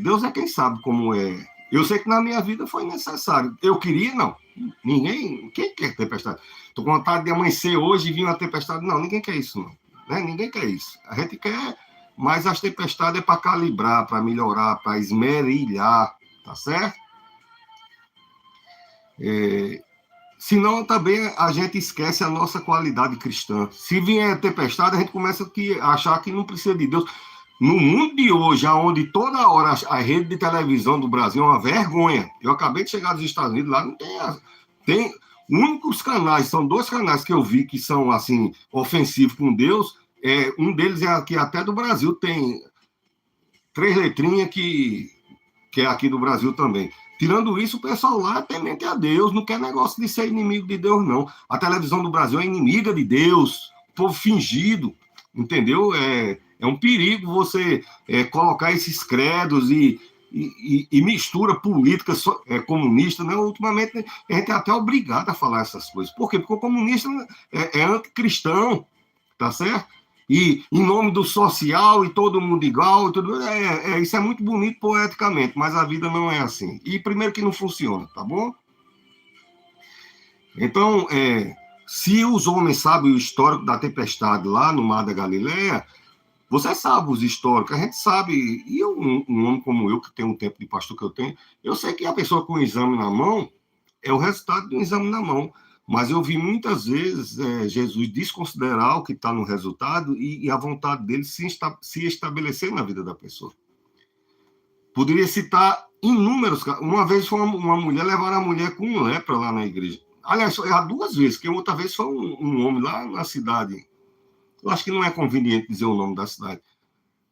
Deus é quem sabe como é. Eu sei que na minha vida foi necessário. Eu queria, não. Ninguém... Quem quer tempestade? Estou com vontade de amanhecer hoje e vir uma tempestade. Não, ninguém quer isso, não. Né? Ninguém quer isso. A gente quer... Mas as tempestades é para calibrar, para melhorar, para esmerilhar. Tá certo? Senão também a gente esquece a nossa qualidade cristã. Se vier a tempestade, a gente começa a achar que não precisa de Deus. No mundo de hoje, onde toda hora a rede de televisão do Brasil é uma vergonha. Eu acabei de chegar dos Estados Unidos, lá não tem únicos canais, são 2 canais que eu vi que são assim ofensivos com Deus. Um deles é aqui até do Brasil, tem 3 letrinhas que é aqui do Brasil também. Tirando isso, o pessoal lá é temente a Deus, não quer negócio de ser inimigo de Deus, não. A televisão do Brasil é inimiga de Deus, povo fingido, entendeu? É um perigo você colocar esses credos e mistura política comunista, né? Ultimamente a gente é até obrigado a falar essas coisas. Por quê? Porque o comunista é anticristão, tá certo? E em nome do social e todo mundo igual, tudo, isso é muito bonito poeticamente, mas a vida não é assim. E primeiro que não funciona, tá bom? Então, se os homens sabem o histórico da tempestade lá no Mar da Galileia, você sabe os históricos, a gente sabe, e um homem como eu, que tem um tempo de pastor que eu tenho, eu sei que a pessoa com o exame na mão é o resultado do exame na mão. Mas eu vi muitas vezes Jesus desconsiderar o que está no resultado e a vontade dele se estabelecer na vida da pessoa. Poderia citar inúmeros casos. Uma vez foi uma mulher levar a mulher com lepra lá na igreja. Aliás, há 2 vezes, que outra vez foi um homem lá na cidade. Eu acho que não é conveniente dizer o nome da cidade.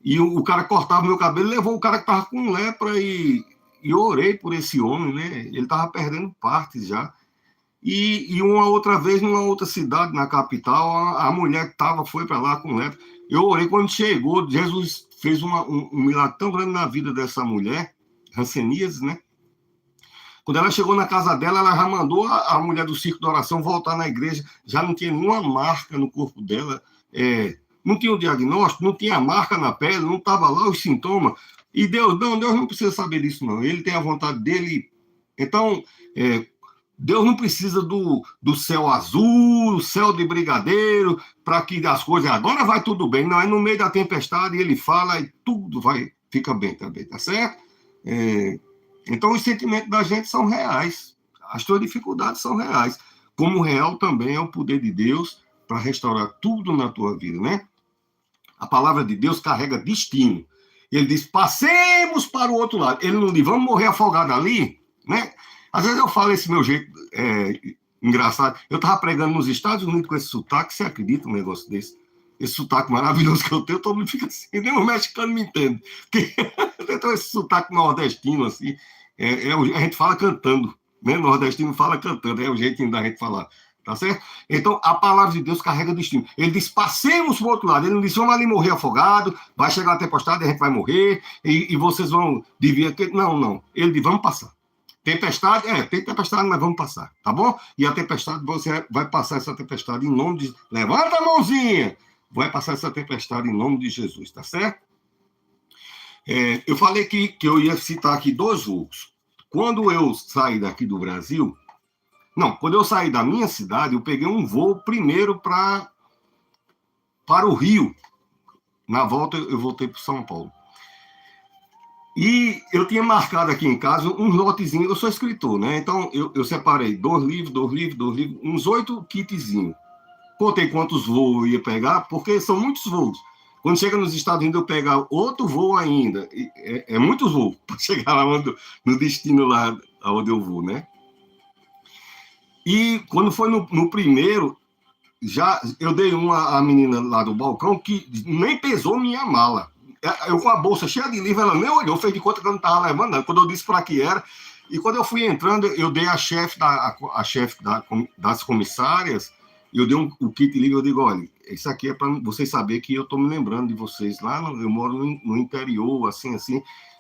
E o cara cortava meu cabelo, levou o cara que estava com lepra e eu orei por esse homem, né? Ele estava perdendo partes já. E uma outra vez, numa outra cidade, na capital, a mulher que foi para lá com lepra. Eu orei quando chegou, Jesus fez um milagre tão grande na vida dessa mulher, Hanseníase, né? Quando ela chegou na casa dela, ela já mandou a mulher do circo da oração voltar na igreja, já não tinha nenhuma marca no corpo dela, não tinha o diagnóstico, não tinha marca na pele, não estava lá os sintomas. E Deus não precisa saber disso, não. Ele tem a vontade dele. Então, Deus não precisa do céu azul, céu de brigadeiro, para que as coisas agora vai tudo bem. Não, é no meio da tempestade, ele fala e tudo fica bem também, tá certo? Então, os sentimentos da gente são reais. As suas dificuldades são reais. Como real também é o poder de Deus para restaurar tudo na tua vida, né? A palavra de Deus carrega destino. Ele diz, passemos para o outro lado. Ele não diz, vamos morrer afogado ali, né? Às vezes eu falo esse meu jeito engraçado. Eu estava pregando nos Estados Unidos com esse sotaque, você acredita um negócio desse? Esse sotaque maravilhoso que eu tenho, todo mundo fica assim, nem o mexicano me entende. Porque então esse sotaque nordestino, assim, a gente fala cantando, né? Nordestino fala cantando, é o jeitinho da gente falar, tá certo? Então, a palavra de Deus carrega destino. Ele diz, passemos para o outro lado. Ele não diz, vamos ali morrer afogado, vai chegar a tempestade, a gente vai morrer, e vocês vão devia ter... Não. Ele diz, vamos passar. Tempestade, tem tempestade, mas vamos passar, tá bom? E a tempestade, você vai passar essa tempestade em nome de... Levanta a mãozinha! Vai passar essa tempestade em nome de Jesus, tá certo? Eu falei que eu ia citar aqui 2 voos. Quando eu saí daqui do Brasil... Não, quando eu saí da minha cidade, eu peguei um voo primeiro para o Rio. Na volta, eu voltei para São Paulo. E eu tinha marcado aqui em casa um lotezinho, eu sou escritor, né? Então, eu separei 2 livros, uns 8 kitzinhos. Contei quantos voos eu ia pegar, porque são muitos voos. Quando chega nos Estados Unidos, eu pegar outro voo ainda. Muitos voos para chegar lá no destino lá onde eu vou, né? E quando foi no primeiro, já eu dei uma à menina lá do balcão que nem pesou minha mala. Eu com a bolsa cheia de livro, ela nem olhou, fez de conta que eu não estava levando, não. Quando eu disse para que era, e quando eu fui entrando, eu dei a chefe das comissárias, e eu dei o kit livre, eu digo, olha, isso aqui é para vocês saberem que eu estou me lembrando de vocês. Lá eu moro no interior, assim.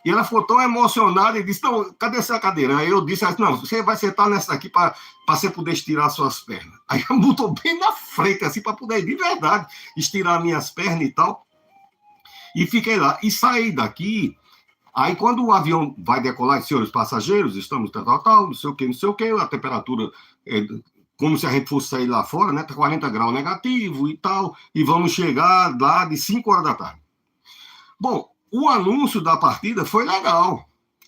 E ela ficou tão emocionada e disse, não, cadê essa cadeira? Aí eu disse, não, você vai sentar nessa aqui para você poder estirar suas pernas. Aí ela botou bem na frente, assim, para poder, de verdade, estirar minhas pernas e tal. E fiquei lá. E saí daqui. Aí, quando o avião vai decolar, senhores passageiros, estamos tal, não sei o que, a temperatura como se a gente fosse sair lá fora, né? Tá 40 graus negativo e tal, e vamos chegar lá de 5 horas da tarde. Bom, o anúncio da partida foi legal.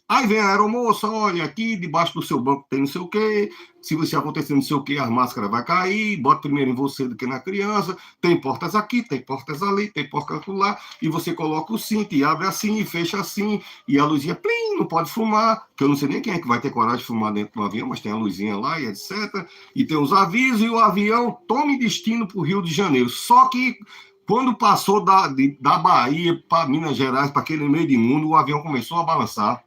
Aí vem a aeromoça, olha, aqui debaixo do seu banco tem não sei o quê, se você acontecer não sei o quê, a máscara vai cair, bota primeiro em você do que na criança, tem portas aqui, tem portas ali, tem portas lá, e você coloca o cinto e abre assim, e fecha assim, e a luzinha, plim, não pode fumar, que eu não sei nem quem é que vai ter coragem de fumar dentro do avião, mas tem a luzinha lá e etc. E tem os avisos, e o avião tome destino para o Rio de Janeiro. Só que quando passou da Bahia para Minas Gerais, para aquele meio de mundo, o avião começou a balançar.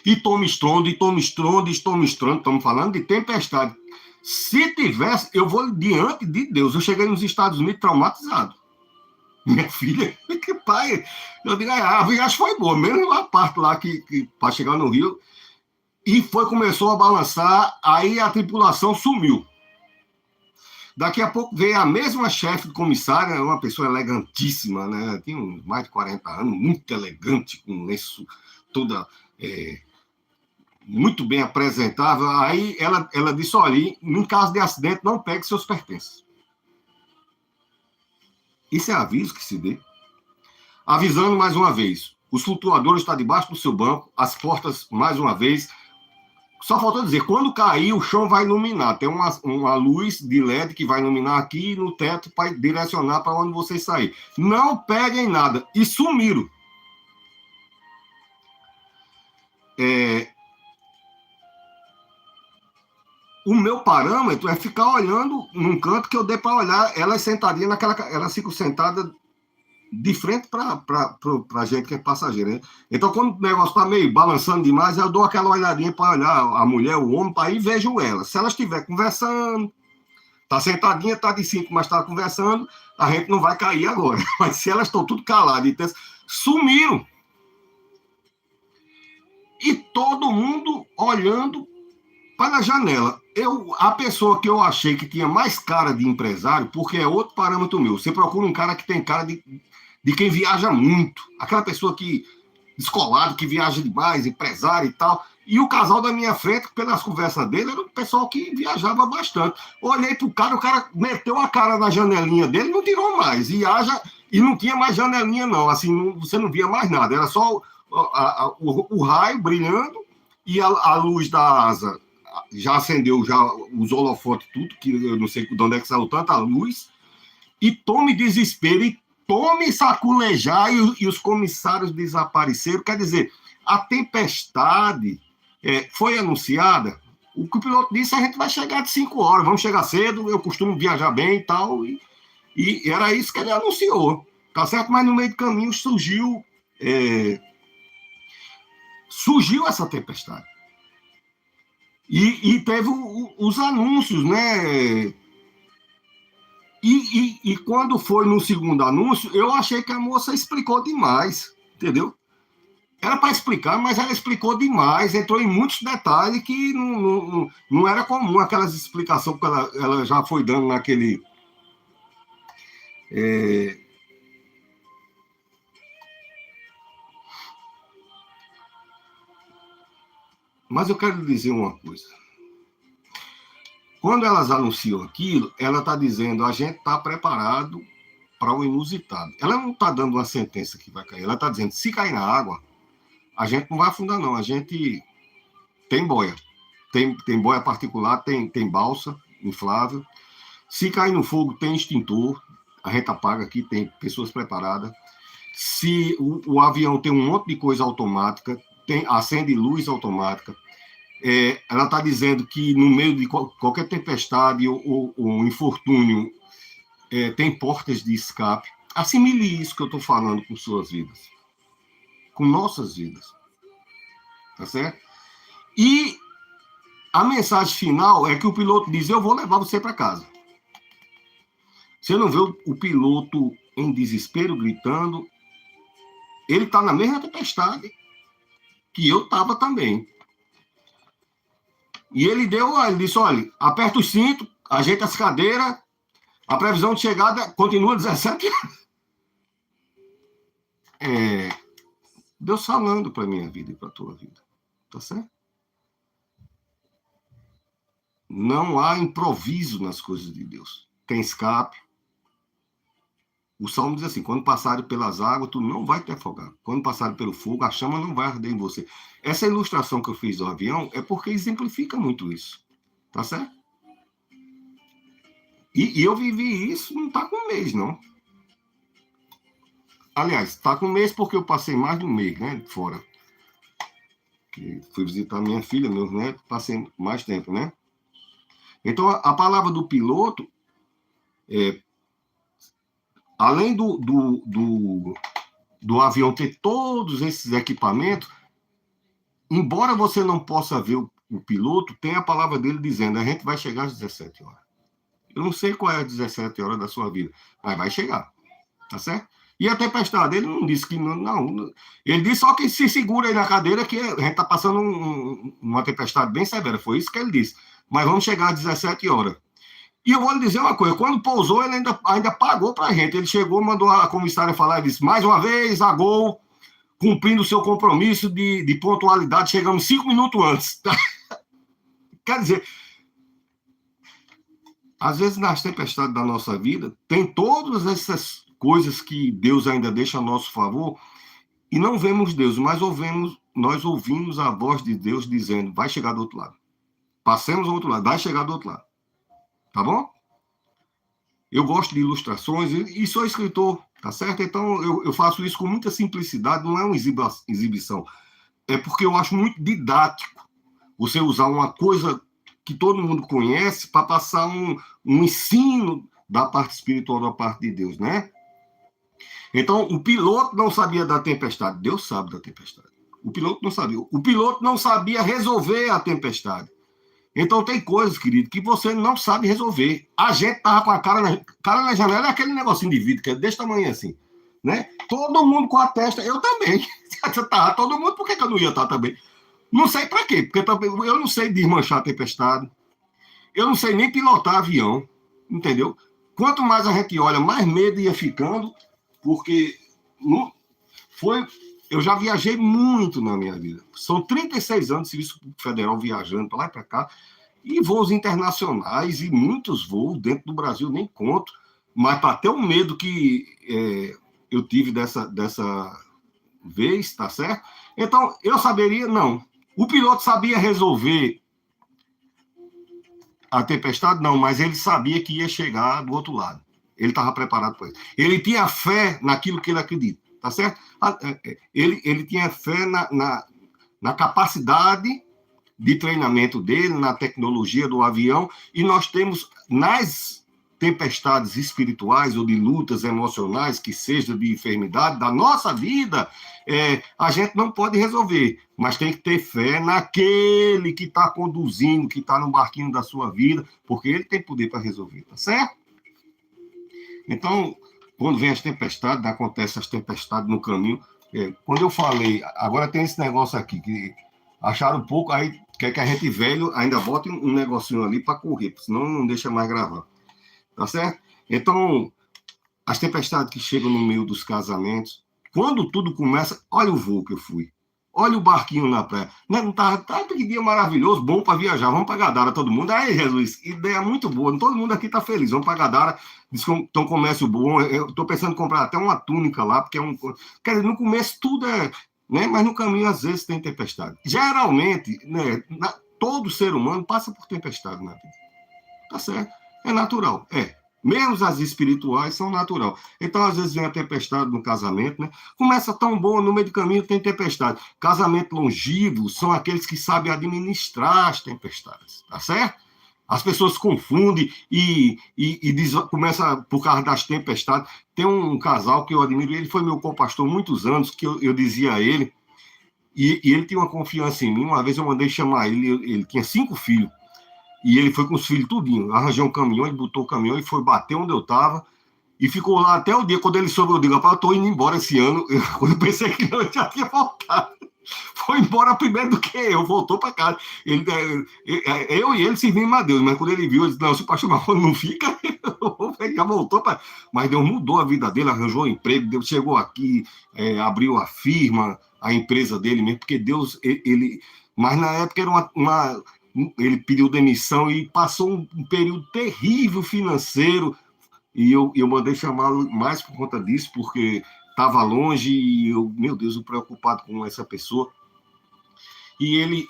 e toma estrondo, e toma estrondo, e toma estrondo. Estamos falando de tempestade. Se tivesse, eu vou diante de Deus. Eu cheguei nos Estados Unidos traumatizado. Minha filha, que pai. Eu digo, a viagem foi boa, mesmo a parte lá que para chegar no Rio. E começou a balançar, aí a tripulação sumiu. Daqui a pouco veio a mesma chefe do comissário, uma pessoa elegantíssima, né? Tinha mais de 40 anos, muito elegante, com isso toda muito bem apresentável. Aí ela disse, olha, em caso de acidente, não pegue seus pertences. Isso é aviso que se dê. Avisando mais uma vez, os flutuadores estão debaixo do seu banco, as portas, mais uma vez. Só faltou dizer, quando cair, o chão vai iluminar. Tem uma luz de LED que vai iluminar aqui no teto para direcionar para onde vocês saírem. Não peguem nada. E sumiram. O meu parâmetro é ficar olhando num canto que eu dei para olhar. Elas sentadinhas naquela... Elas ficam sentadas de frente para a gente que é passageiro, né? Então, quando o negócio está meio balançando demais, eu dou aquela olhadinha para olhar a mulher, o homem, para ir vejo ela. Se ela estiver conversando, está sentadinha, está de cinco, mas está conversando, a gente não vai cair agora. Mas se elas estão tudo caladas, então, sumiram. E todo mundo olhando para a janela. A pessoa que eu achei que tinha mais cara de empresário, porque é outro parâmetro meu. Você procura um cara que tem cara de quem viaja muito. Aquela pessoa que descolado, que viaja demais, empresário e tal. E o casal da minha frente, pelas conversas dele, era um pessoal que viajava bastante. Olhei pro cara, o cara meteu a cara na janelinha dele e não tirou mais. E não tinha mais janelinha, não. Assim, você não via mais nada. Era só o raio brilhando e a luz da asa já acendeu já os holofotes, tudo, que eu não sei de onde é que saiu tanta luz. E tome desespero, e tome saculejar, e os comissários desapareceram. Quer dizer, a tempestade foi anunciada. O que o piloto disse, a gente vai chegar de 5 horas, vamos chegar cedo, eu costumo viajar bem e tal. E era isso que ele anunciou, tá certo? Mas no meio do caminho surgiu essa tempestade. E teve os anúncios, né? E quando foi no segundo anúncio, eu achei que a moça explicou demais, entendeu? Era para explicar, mas ela explicou demais, entrou em muitos detalhes que não era comum, aquelas explicações que ela já foi dando naquele... Mas eu quero lhe dizer uma coisa. Quando elas anunciam aquilo, ela está dizendo, a gente está preparado para o inusitado. Ela não está dando uma sentença que vai cair, ela está dizendo, se cair na água, a gente não vai afundar, não. A gente tem boia. Tem boia particular, tem balsa inflável. Se cair no fogo, tem extintor. A gente apaga aqui, tem pessoas preparadas. Se o avião tem um monte de coisa automática, acende luz automática. Ela está dizendo que no meio de qualquer tempestade ou infortúnio, tem portas de escape. Assimile isso que eu estou falando com suas vidas. Com nossas vidas. Tá certo? E a mensagem final é que o piloto diz, eu vou levar você para casa. Você não vê o piloto em desespero, gritando. Ele está na mesma tempestade que eu estava também. E ele disse, olha, aperta o cinto, ajeita as cadeiras, a previsão de chegada continua 17 horas. Deus falando para a minha vida e para a tua vida. Tá certo? Não há improviso nas coisas de Deus. Tem escape. O Salmo diz assim, quando passarem pelas águas, tu não vai te afogar. Quando passarem pelo fogo, a chama não vai arder em você. Essa ilustração que eu fiz do avião é porque exemplifica muito isso. Tá certo? E eu vivi isso, não está com um mês, não. Aliás, está com um mês porque eu passei mais de um mês, né, fora. Que fui visitar minha filha, meus netos, passei mais tempo, né? Então, a palavra do piloto, além do avião ter todos esses equipamentos, embora você não possa ver o piloto, tem a palavra dele dizendo, a gente vai chegar às 17 horas. Eu não sei qual é as 17 horas da sua vida, mas vai chegar, tá certo? E a tempestade, ele não disse que não. Ele disse só que se segura aí na cadeira que a gente está passando uma tempestade bem severa. Foi isso que ele disse. Mas vamos chegar às 17 horas. E eu vou lhe dizer uma coisa: quando pousou, ele ainda pagou para a gente. Ele chegou, mandou a comissária falar e disse: mais uma vez, a Gol, cumprindo o seu compromisso de pontualidade, chegamos 5 minutos antes. Quer dizer, às vezes nas tempestades da nossa vida, tem todas essas coisas que Deus ainda deixa a nosso favor, e não vemos Deus, mas nós ouvimos a voz de Deus dizendo, vai chegar do outro lado. Passemos ao outro lado, vai chegar do outro lado. Tá bom? Eu gosto de ilustrações e sou escritor, tá certo? Então eu faço isso com muita simplicidade, não é uma exibição. É porque eu acho muito didático você usar uma coisa que todo mundo conhece para passar um ensino da parte espiritual, da parte de Deus, né? Então, o piloto não sabia da tempestade. Deus sabe da tempestade. O piloto não sabia. O piloto não sabia resolver a tempestade. Então, tem coisas, querido, que você não sabe resolver. A gente tava com a cara na janela, é aquele negocinho de vidro, que é desse tamanho assim, né? Todo mundo com a testa, eu também. Tava todo mundo, por que eu não ia estar também? Não sei para quê, porque eu não sei desmanchar a tempestade. Eu não sei nem pilotar avião, entendeu? Quanto mais a gente olha, mais medo ia ficando, porque não, eu já viajei muito na minha vida. São 36 anos de serviço federal viajando para lá e para cá, e voos internacionais, e muitos voos dentro do Brasil, nem conto, mas para ter o medo que eu tive dessa vez, tá certo? Então, eu saberia, não. O piloto sabia resolver a tempestade, não, mas ele sabia que ia chegar do outro lado. Ele estava preparado para isso. Ele tinha fé naquilo que ele acredita, tá certo? Ele tinha fé na capacidade de treinamento dele, na tecnologia do avião, e nós temos nas tempestades espirituais ou de lutas emocionais, que seja de enfermidade, da nossa vida, a gente não pode resolver, mas tem que ter fé naquele que está conduzindo, que está no barquinho da sua vida, porque ele tem poder para resolver, tá certo? Então, quando vem as tempestades, acontecem as tempestades no caminho. Quando eu falei, agora tem esse negócio aqui, que acharam pouco, aí quer que a gente velho ainda bote um negocinho ali para correr, senão não deixa mais gravar. Tá certo? Então, as tempestades que chegam no meio dos casamentos, quando tudo começa, olha o voo que eu fui. Olha o barquinho na praia. Não tá que dia maravilhoso, bom para viajar. Vamos para Gadara, todo mundo. Aí, Jesus, ideia muito boa. Todo mundo aqui tá feliz. Vamos para Gadara. Diz que então comércio bom. Eu tô pensando em comprar até uma túnica lá, porque quer dizer, no começo tudo né? Mas no caminho às vezes tem tempestade. Geralmente, né, todo ser humano passa por tempestade na vida. Tá certo? É natural, Menos as espirituais são natural. Então, às vezes, vem a tempestade no casamento, né? Começa tão bom, no meio do caminho tem tempestade. Casamento longevo são aqueles que sabem administrar as tempestades, tá certo? As pessoas confundem e começa por causa das tempestades. Tem um casal que eu admiro, ele foi meu co-pastor muitos anos, que eu dizia a ele, e ele tinha uma confiança em mim. Uma vez eu mandei chamar ele tinha 5 filhos. E ele foi com os filhos tudinho, arranjou um caminhão, ele botou o caminhão e foi bater onde eu estava, e ficou lá até o dia, quando ele soube, eu digo, rapaz, eu estou indo embora esse ano, quando eu pensei que não, eu já tinha voltado. Foi embora primeiro do que eu, voltou para casa. Eu e ele servimos a Deus, mas quando ele viu, ele disse, não, se o pastor Marconi não fica, ele já voltou para... Mas Deus mudou a vida dele, arranjou um emprego, Deus chegou aqui, abriu a firma, a empresa dele mesmo, porque Deus, mas na época era ele pediu demissão e passou um período terrível financeiro, e eu mandei chamá-lo mais por conta disso, porque estava longe e meu Deus, eu preocupado com essa pessoa. E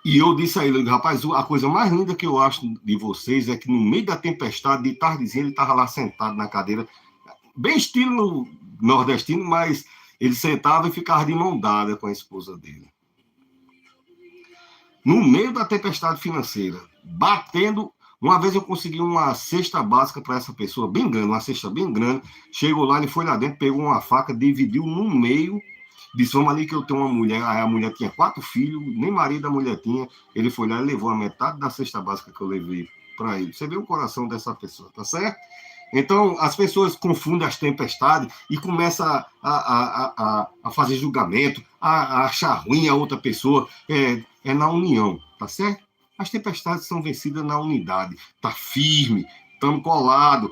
eu disse a ele, rapaz, a coisa mais linda que eu acho de vocês é que no meio da tempestade, de tardezinha, ele estava lá sentado na cadeira, bem estilo nordestino, mas ele sentava e ficava de mão dada com a esposa dele. No meio da tempestade financeira, batendo. Uma vez eu consegui uma cesta básica para essa pessoa, bem grande, uma cesta bem grande. Chegou lá, ele foi lá dentro, pegou uma faca, dividiu no meio Disse, vamos ali que eu tenho uma mulher. Aí a mulher tinha 4 filhos, nem marido a mulher tinha. Ele foi lá e levou a metade da cesta básica que eu levei para ele. Você vê o coração dessa pessoa, tá certo? Então, as pessoas confundem as tempestades e começam a fazer julgamento, a achar ruim a outra pessoa. É na união, tá certo? As tempestades são vencidas na unidade. Tá firme, estamos colados.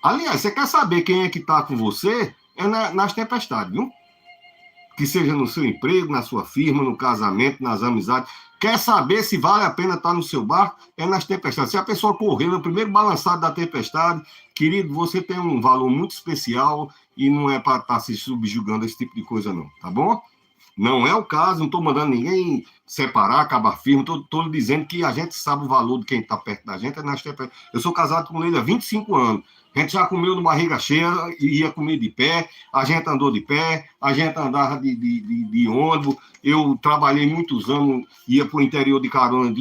Aliás, você quer saber quem é que está com você? É nas tempestades, viu? Que seja no seu emprego, na sua firma, no casamento, nas amizades. Quer saber se vale a pena estar no seu barco? É nas tempestades. Se a pessoa correr no primeiro balançado da tempestade, querido, você tem um valor muito especial e não é para estar se subjugando esse tipo de coisa, não, tá bom? Não é o caso, não estou mandando ninguém separar, acabar firme, estou dizendo que a gente sabe o valor de quem está perto da gente. Eu sou casado com ele há 25 anos. A gente já comeu de barriga cheia e ia comer de pé, a gente andou de pé, a gente andava de ônibus. Eu trabalhei muitos anos, ia para o interior de carona,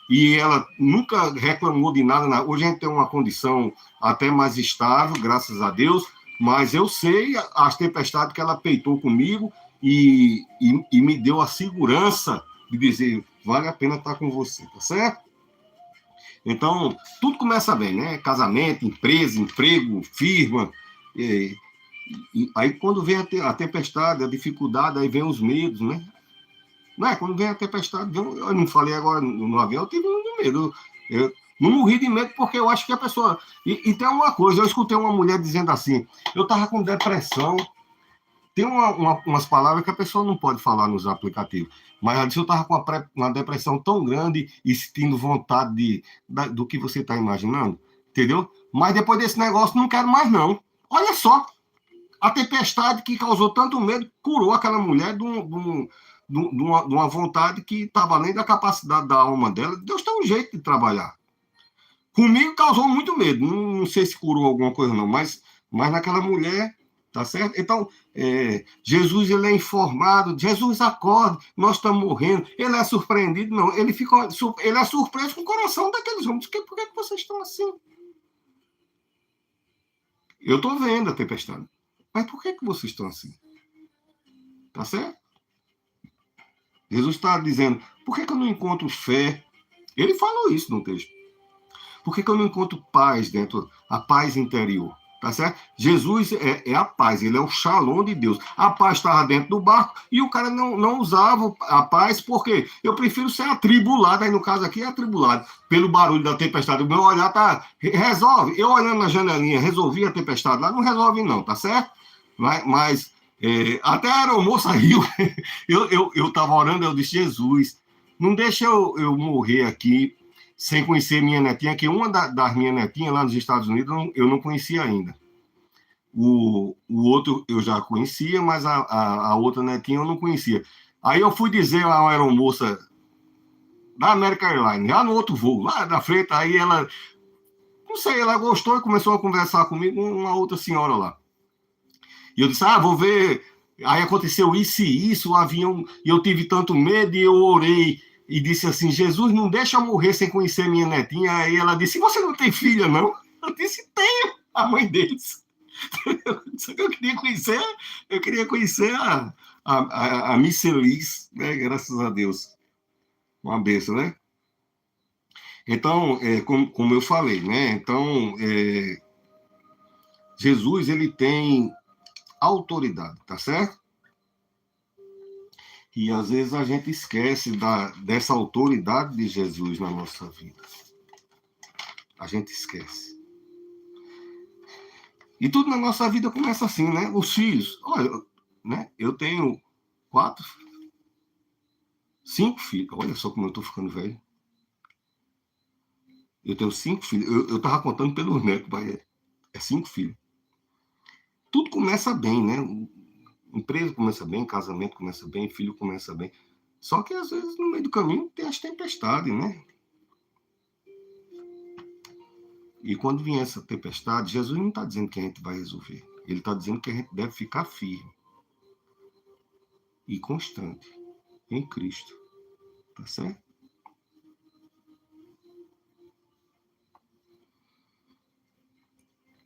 e ela nunca reclamou de nada. Hoje a gente tem uma condição até mais estável, graças a Deus, mas eu sei as tempestades que ela peitou comigo, e me deu a segurança de dizer, vale a pena estar com você, tá certo? Então, tudo começa bem, né? Casamento, empresa, emprego, firma. Aí, quando vem a tempestade, a dificuldade, aí vem os medos, né? Não é? Quando vem a tempestade, eu não falei agora no avião, eu tive muito medo. Eu não morri de medo porque eu acho que a pessoa... E tem uma coisa, eu escutei uma mulher dizendo assim, eu estava com depressão. Tem umas palavras que a pessoa não pode falar nos aplicativos. Mas ela disse, eu estava com uma depressão tão grande e sentindo vontade do que você está imaginando, entendeu? Mas depois desse negócio, não quero mais, não. Olha só, a tempestade que causou tanto medo curou aquela mulher de uma vontade que estava além da capacidade da alma dela. Deus tem um jeito de trabalhar. Comigo causou muito medo. Não sei se curou alguma coisa, não, mas naquela mulher, tá certo? Então, Jesus, ele é informado, Jesus acorda, nós estamos morrendo, ele é surpreendido, não, ele é surpreso com o coração daqueles homens. Por que vocês estão assim? Eu estou vendo a tempestade. Mas por que vocês estão assim? Tá certo? Jesus está dizendo, por que eu não encontro fé? Ele falou isso no texto. Por que eu não encontro paz dentro, a paz interior? Tá certo? Jesus é a paz, ele é o shalom de Deus. A paz estava dentro do barco e o cara não usava a paz, porque eu prefiro ser atribulado, aí no caso aqui é atribulado, pelo barulho da tempestade. O meu olhar tá. Resolve. Eu olhando na janelinha, resolvi a tempestade lá, não resolve, não, tá certo? Mas até a aeromoça riu. Eu estava orando, eu disse, Jesus, não deixa eu morrer aqui sem conhecer minha netinha, que uma das minhas netinhas lá nos Estados Unidos eu não conhecia ainda. O outro eu já conhecia, mas a outra netinha eu não conhecia. Aí eu fui dizer a uma aeromoça da American Airlines, já no outro voo, lá da frente, aí ela, não sei, ela gostou e começou a conversar comigo, uma outra senhora lá. E eu disse, vou ver. Aí aconteceu isso e isso, o avião, e eu tive tanto medo, e eu orei e disse assim, Jesus, não deixa eu morrer sem conhecer minha netinha. Aí ela disse, você não tem filha, não? Eu disse, tenho, a mãe deles. Só que eu queria conhecer a Miss Elis, né? Graças a Deus. Uma benção, né? Então, como eu falei, né? Então, Jesus, ele tem autoridade, tá certo? E às vezes a gente esquece dessa autoridade de Jesus na nossa vida. A gente esquece. E tudo na nossa vida começa assim, né? Os filhos. Olha, né? Eu tenho 5 filhos. Olha só como eu estou ficando velho. Eu tenho 5 filhos. Eu estava contando pelos netos, mas é 5 filhos. Tudo começa bem, né? Empresa começa bem, casamento começa bem, filho começa bem. Só que às vezes no meio do caminho tem as tempestades, né? E quando vier essa tempestade, Jesus não está dizendo que a gente vai resolver. Ele está dizendo que a gente deve ficar firme e constante em Cristo. Tá certo?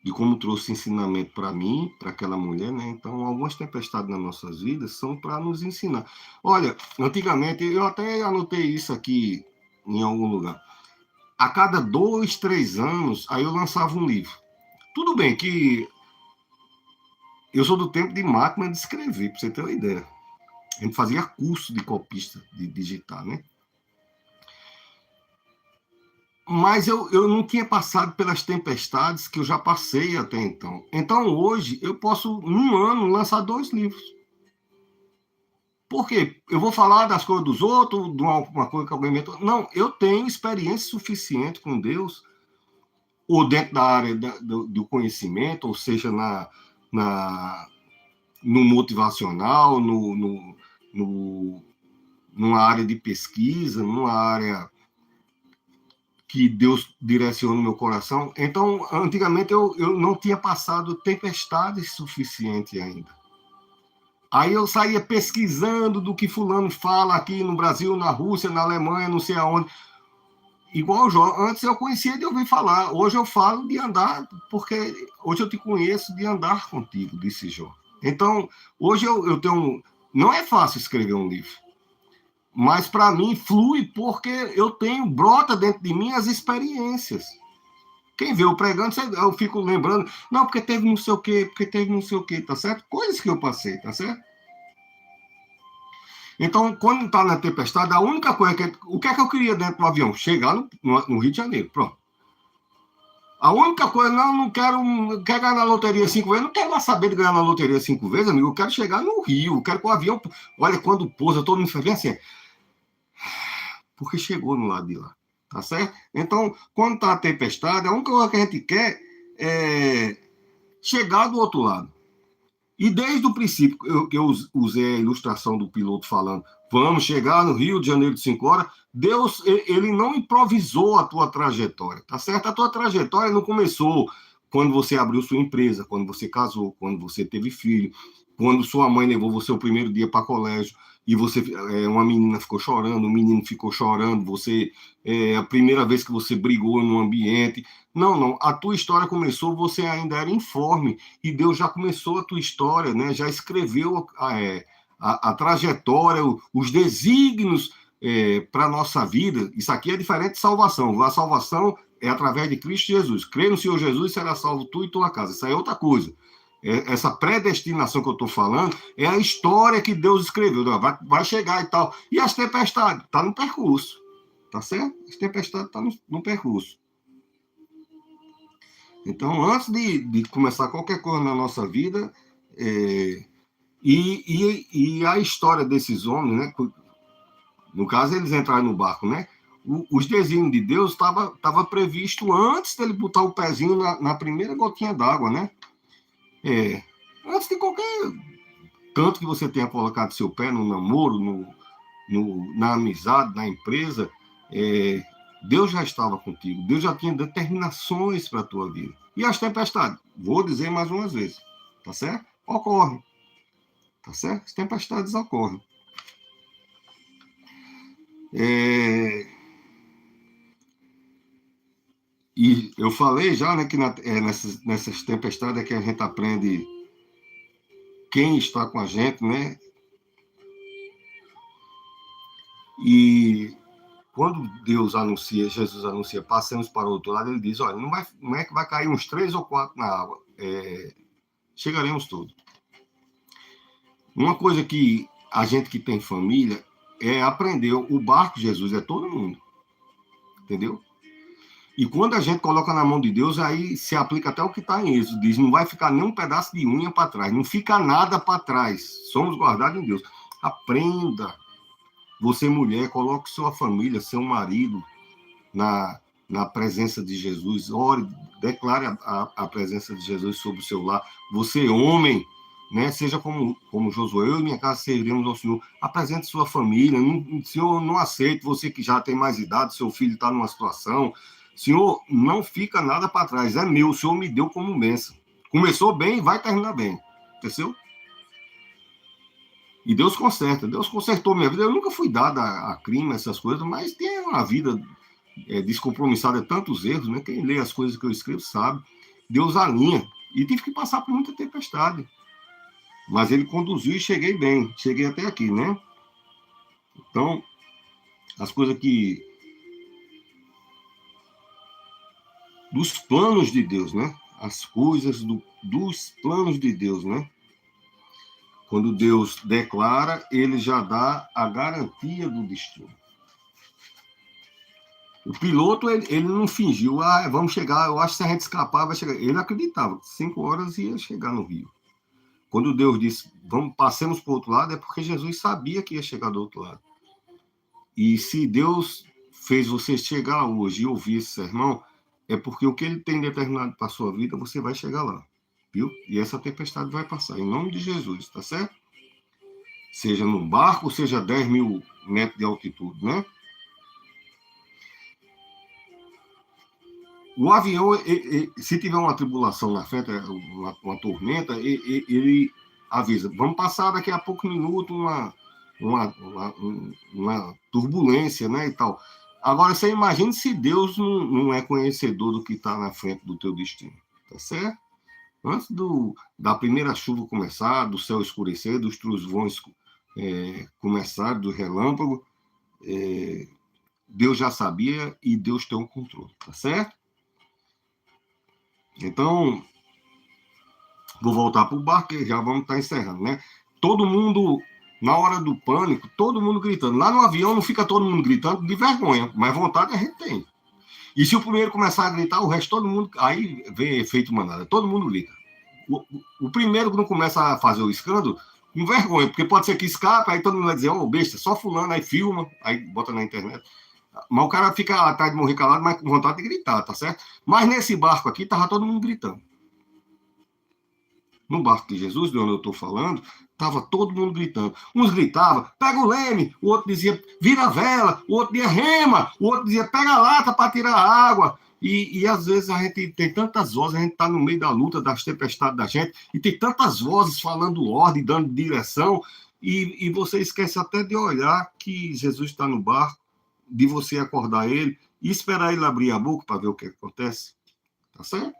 de como trouxe ensinamento para mim, para aquela mulher, né? Então, algumas tempestades nas nossas vidas são para nos ensinar. Olha, antigamente, eu até anotei isso aqui em algum lugar. A cada 2, 3 anos, aí eu lançava um livro. Tudo bem que eu sou do tempo de máquina de escrever, para você ter uma ideia. A gente fazia curso de copista, de digitar, né? Mas eu não tinha passado pelas tempestades que eu já passei até então. Então, hoje, eu posso, num ano, lançar 2 livros. Por quê? Eu vou falar das coisas dos outros, de uma coisa que alguém inventou. Não, eu tenho experiência suficiente com Deus, ou dentro da área do conhecimento, ou seja, no motivacional, no, numa área de pesquisa, numa área que Deus direciona no meu coração. Então, antigamente eu não tinha passado tempestades suficiente ainda. Aí eu saía pesquisando do que fulano fala aqui no Brasil, na Rússia, na Alemanha, não sei aonde. Igual o Jó, antes eu conhecia de ouvir falar, hoje eu falo de andar, porque hoje eu te conheço de andar contigo, disse Jó. Então, hoje eu tenho. Não é fácil escrever um livro, mas para mim flui porque eu tenho, brota dentro de mim as experiências. Quem vê eu pregando, eu fico lembrando, não, porque teve não sei o quê, porque teve não sei o quê, tá certo? Coisas que eu passei, tá certo? Então, quando está na tempestade, a única coisa que. O que é que eu queria dentro do avião? Chegar no Rio de Janeiro, pronto. A única coisa, não quero ganhar na loteria 5 vezes, não quero mais saber de ganhar na loteria 5 vezes, amigo. Eu quero chegar no Rio, eu quero que o avião. Olha, quando pousa, todo mundo faz assim, porque chegou no lado de lá, tá certo? Então, quando está a tempestade, a única coisa que a gente quer é chegar do outro lado. E desde o princípio, que eu usei a ilustração do piloto falando, vamos chegar no Rio de Janeiro de 5 horas, Deus, ele não improvisou a tua trajetória, tá certo? A tua trajetória não começou quando você abriu sua empresa, quando você casou, quando você teve filho, quando sua mãe levou você o primeiro dia para colégio e você, uma menina ficou chorando, um menino ficou chorando, você, a primeira vez que você brigou no ambiente. Não, não, a tua história começou, você ainda era informe, e Deus já começou a tua história, né? Já escreveu a trajetória, os desígnios para a nossa vida. Isso aqui é diferente de salvação. A salvação é através de Cristo Jesus. Crê no Senhor Jesus, será salvo tu e tua casa. Isso aí é outra coisa. Essa predestinação que eu estou falando é a história que Deus escreveu. Vai chegar e tal. E as tempestades? Está no percurso. Tá certo? As tempestades estão no percurso. Então, antes de começar qualquer coisa na nossa vida, e a história desses homens, né? No caso, eles entraram no barco, né? Os desígnios de Deus estava previsto antes dele botar o pezinho na primeira gotinha d'água, né? Antes de qualquer canto que você tenha colocado seu pé no namoro, na amizade, na empresa, Deus já estava contigo. Deus já tinha determinações para a tua vida. E as tempestades? Vou dizer mais uma vez. Tá certo? Ocorrem. Tá certo? As tempestades ocorrem. E eu falei já, né, que nessas tempestades é que a gente aprende quem está com a gente, né? E quando Jesus anuncia, passemos para o outro lado, ele diz, olha, não é que vai cair uns 3 ou 4 na água, chegaremos todos. Uma coisa que a gente que tem família é aprender, o barco de Jesus é todo mundo, entendeu? E quando a gente coloca na mão de Deus, aí se aplica até o que está em Êxodo, diz, não vai ficar nem um pedaço de unha para trás, não fica nada para trás, somos guardados em Deus. Aprenda. Você, mulher, coloque sua família, seu marido na presença de Jesus. Ore, declare a presença de Jesus sobre o seu lar. Você, homem, né, seja como Josué, eu e minha casa serviremos ao Senhor. Apresente sua família. Senhor, não aceite você que já tem mais idade, seu filho está numa situação. Senhor, não fica nada para trás. É meu, o Senhor me deu como bênção. Começou bem, vai terminar bem. Entendeu? E Deus conserta. Deus consertou minha vida. Eu nunca fui dado a crime, essas coisas, mas tem uma vida descompromissada de tantos erros, né? Quem lê as coisas que eu escrevo sabe. Deus alinha. E tive que passar por muita tempestade. Mas ele conduziu e cheguei bem. Cheguei até aqui, né? Então, as coisas que... dos planos de Deus, né? As coisas dos planos de Deus, né? Quando Deus declara, ele já dá a garantia do destino. O piloto, ele não fingiu, vamos chegar, eu acho que se a gente escapar, vai chegar. Ele acreditava que 5 horas ia chegar no Rio. Quando Deus disse, passemos para o outro lado, é porque Jesus sabia que ia chegar do outro lado. E se Deus fez você chegar hoje e ouvir esse sermão, é porque o que ele tem determinado para a sua vida, você vai chegar lá, viu? E essa tempestade vai passar, em nome de Jesus, tá certo? Seja no barco, seja 10 mil metros de altitude, né? O avião, se tiver uma tribulação na frente, uma tormenta, ele avisa, vamos passar daqui a pouco minuto uma turbulência, né, e tal. Agora, você imagina se Deus não é conhecedor do que está na frente do teu destino, tá certo? Antes da primeira chuva começar, do céu escurecer, dos trovões começar, do relâmpago, Deus já sabia e Deus tem o controle, tá certo? Então, vou voltar para o barco, que já vamos estar encerrando, né? Todo mundo, na hora do pânico, todo mundo gritando. Lá no avião não fica todo mundo gritando de vergonha, mas vontade a gente tem. E se o primeiro começar a gritar, o resto todo mundo... Aí vem efeito manada, todo mundo grita. O primeiro que não começa a fazer o escândalo, com vergonha, porque pode ser que escape, aí todo mundo vai dizer, besta, só fulano, aí filma, aí bota na internet. Mas o cara fica atrás de morrer calado, mas com vontade de gritar, tá certo? Mas nesse barco aqui, tava todo mundo gritando. No barco de Jesus, de onde eu estou falando, estava todo mundo gritando. Uns gritavam, pega o leme, o outro dizia, vira a vela, o outro dizia, rema, o outro dizia, pega a lata para tirar a água. E às vezes a gente tem tantas vozes, a gente está no meio da luta, das tempestades da gente, e tem tantas vozes falando ordem, dando direção, e você esquece até de olhar que Jesus está no barco, de você acordar ele e esperar ele abrir a boca para ver o que acontece. Tá certo?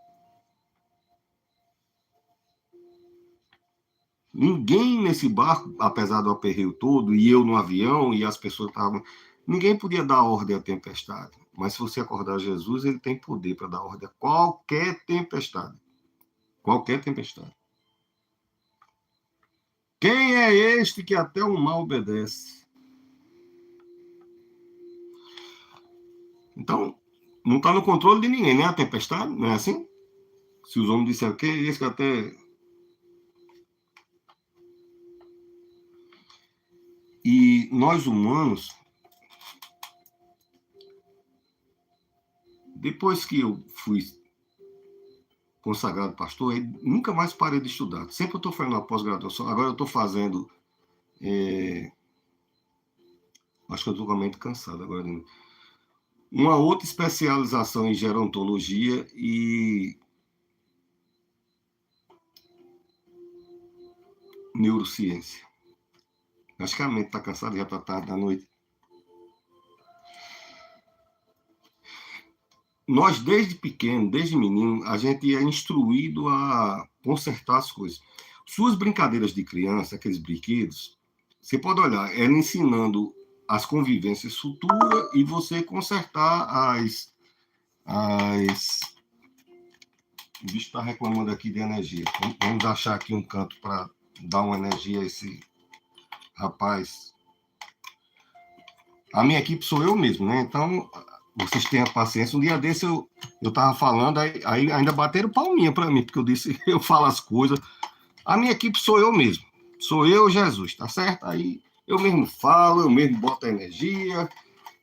Ninguém nesse barco, apesar do aperreio todo, e eu no avião, e as pessoas estavam... Ninguém podia dar ordem à tempestade. Mas se você acordar Jesus, ele tem poder para dar ordem a qualquer tempestade. Qualquer tempestade. Quem é este que até o mal obedece? Então, não está no controle de ninguém, né? A tempestade, não é assim? Se os homens disseram que esse que até... E nós humanos, depois que eu fui consagrado pastor, nunca mais parei de estudar. Sempre eu estou fazendo uma pós-graduação. Agora eu estou fazendo... acho que eu estou realmente cansado agora. Uma outra especialização em gerontologia e neurociência. Acho que a mente está cansada, já está tarde da noite. Nós, desde pequeno, desde menino, a gente é instruído a consertar as coisas. Suas brincadeiras de criança, aqueles brinquedos, você pode olhar, ela ensinando as convivências futuras e você consertar as... O bicho está reclamando aqui de energia. Vamos achar aqui um canto para dar uma energia a esse rapaz. A minha equipe sou eu mesmo, né? Então, vocês tenham paciência. Um dia desse eu estava falando, aí ainda bateram palminha para mim, porque eu disse, eu falo as coisas. A minha equipe sou eu mesmo. Sou eu, Jesus, tá certo? Aí eu mesmo falo, eu mesmo boto a energia.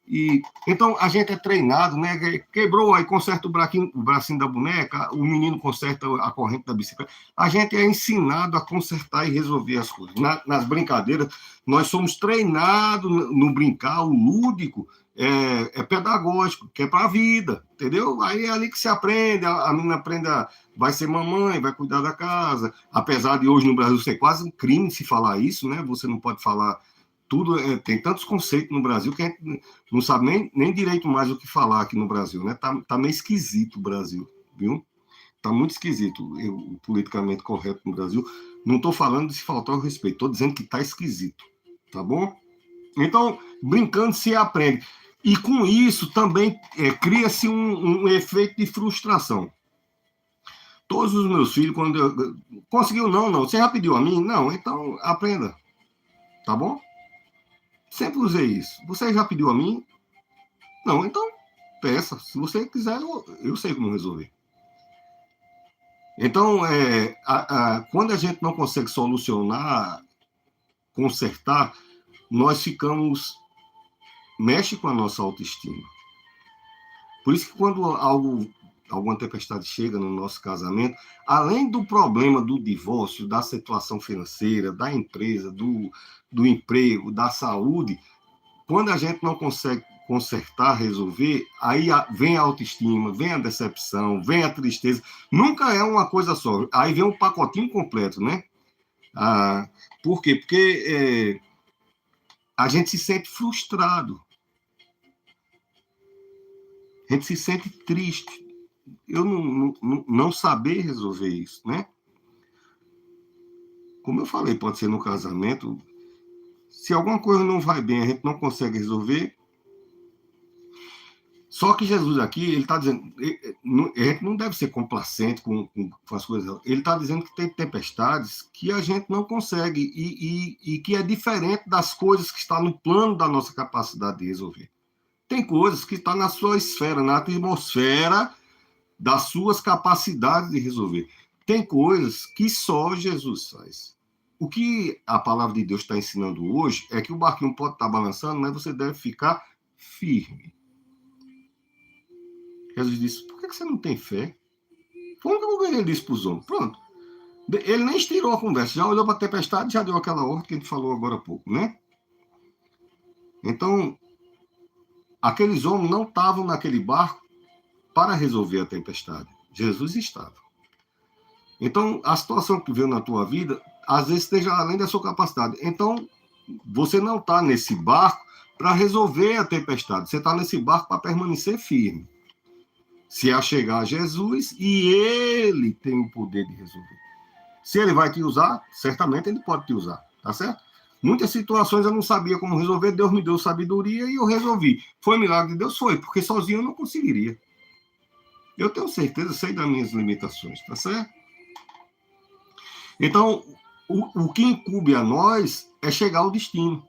E então a gente é treinado, né? Quebrou, aí conserta o bracinho da boneca, o menino conserta a corrente da bicicleta. A gente é ensinado a consertar e resolver as coisas. Nas brincadeiras, nós somos treinados no brincar, o lúdico é pedagógico, que é para a vida, entendeu? Aí é ali que se aprende, a menina aprende vai ser mamãe, vai cuidar da casa. Apesar de hoje no Brasil ser quase um crime se falar isso, né? Você não pode falar tudo, tem tantos conceitos no Brasil que a gente não sabe nem direito mais o que falar aqui no Brasil, né? Tá meio esquisito o Brasil, viu? tá muito esquisito o politicamente correto no Brasil. Não estou falando de se faltar o respeito, estou dizendo que está esquisito, tá bom? Então, brincando se aprende. E com isso também cria-se um efeito de frustração. Todos os meus filhos, quando eu... Conseguiu? Não. Você já pediu a mim? Não. Então, aprenda. Tá bom? Sempre usei isso. Você já pediu a mim? Não. Então, peça. Se você quiser, eu sei como resolver. Então, quando a gente não consegue solucionar, consertar, nós ficamos... Mexe com a nossa autoestima. Por isso que quando alguma tempestade chega no nosso casamento, além do problema do divórcio, da situação financeira, da empresa, do emprego, da saúde, quando a gente não consegue consertar, resolver, aí vem a autoestima, vem a decepção, vem a tristeza. Nunca é uma coisa só. Aí vem um pacotinho completo, né? Por quê? Porque a gente se sente frustrado. A gente se sente triste. Eu não saber resolver isso, né? Como eu falei, pode ser no casamento. Se alguma coisa não vai bem, a gente não consegue resolver. Só que Jesus aqui, ele está dizendo, a gente não deve ser complacente com as coisas. Ele está dizendo que tem tempestades que a gente não consegue e que é diferente das coisas que estão no plano da nossa capacidade de resolver. Tem coisas que estão na sua esfera, na atmosfera das suas capacidades de resolver. Tem coisas que só Jesus faz. O que a palavra de Deus está ensinando hoje é que o barquinho pode estar balançando, mas você deve ficar firme. Jesus disse, por que você não tem fé? Foi o que ele disse para os homens. Pronto. Ele nem estirou a conversa, já olhou para a tempestade, já deu aquela ordem que a gente falou agora há pouco, né? Então, aqueles homens não estavam naquele barco para resolver a tempestade. Jesus estava. Então, a situação que veio na tua vida, às vezes esteja além da sua capacidade. Então, você não está nesse barco para resolver a tempestade. Você está nesse barco para permanecer firme. Se achegar a Jesus e ele tem o poder de resolver. Se ele vai te usar, certamente ele pode te usar, tá certo? Muitas situações eu não sabia como resolver, Deus me deu sabedoria e eu resolvi. Foi milagre de Deus? Foi, porque sozinho eu não conseguiria. Eu tenho certeza, sei das minhas limitações, tá certo? Então, o que incumbe a nós é chegar ao destino.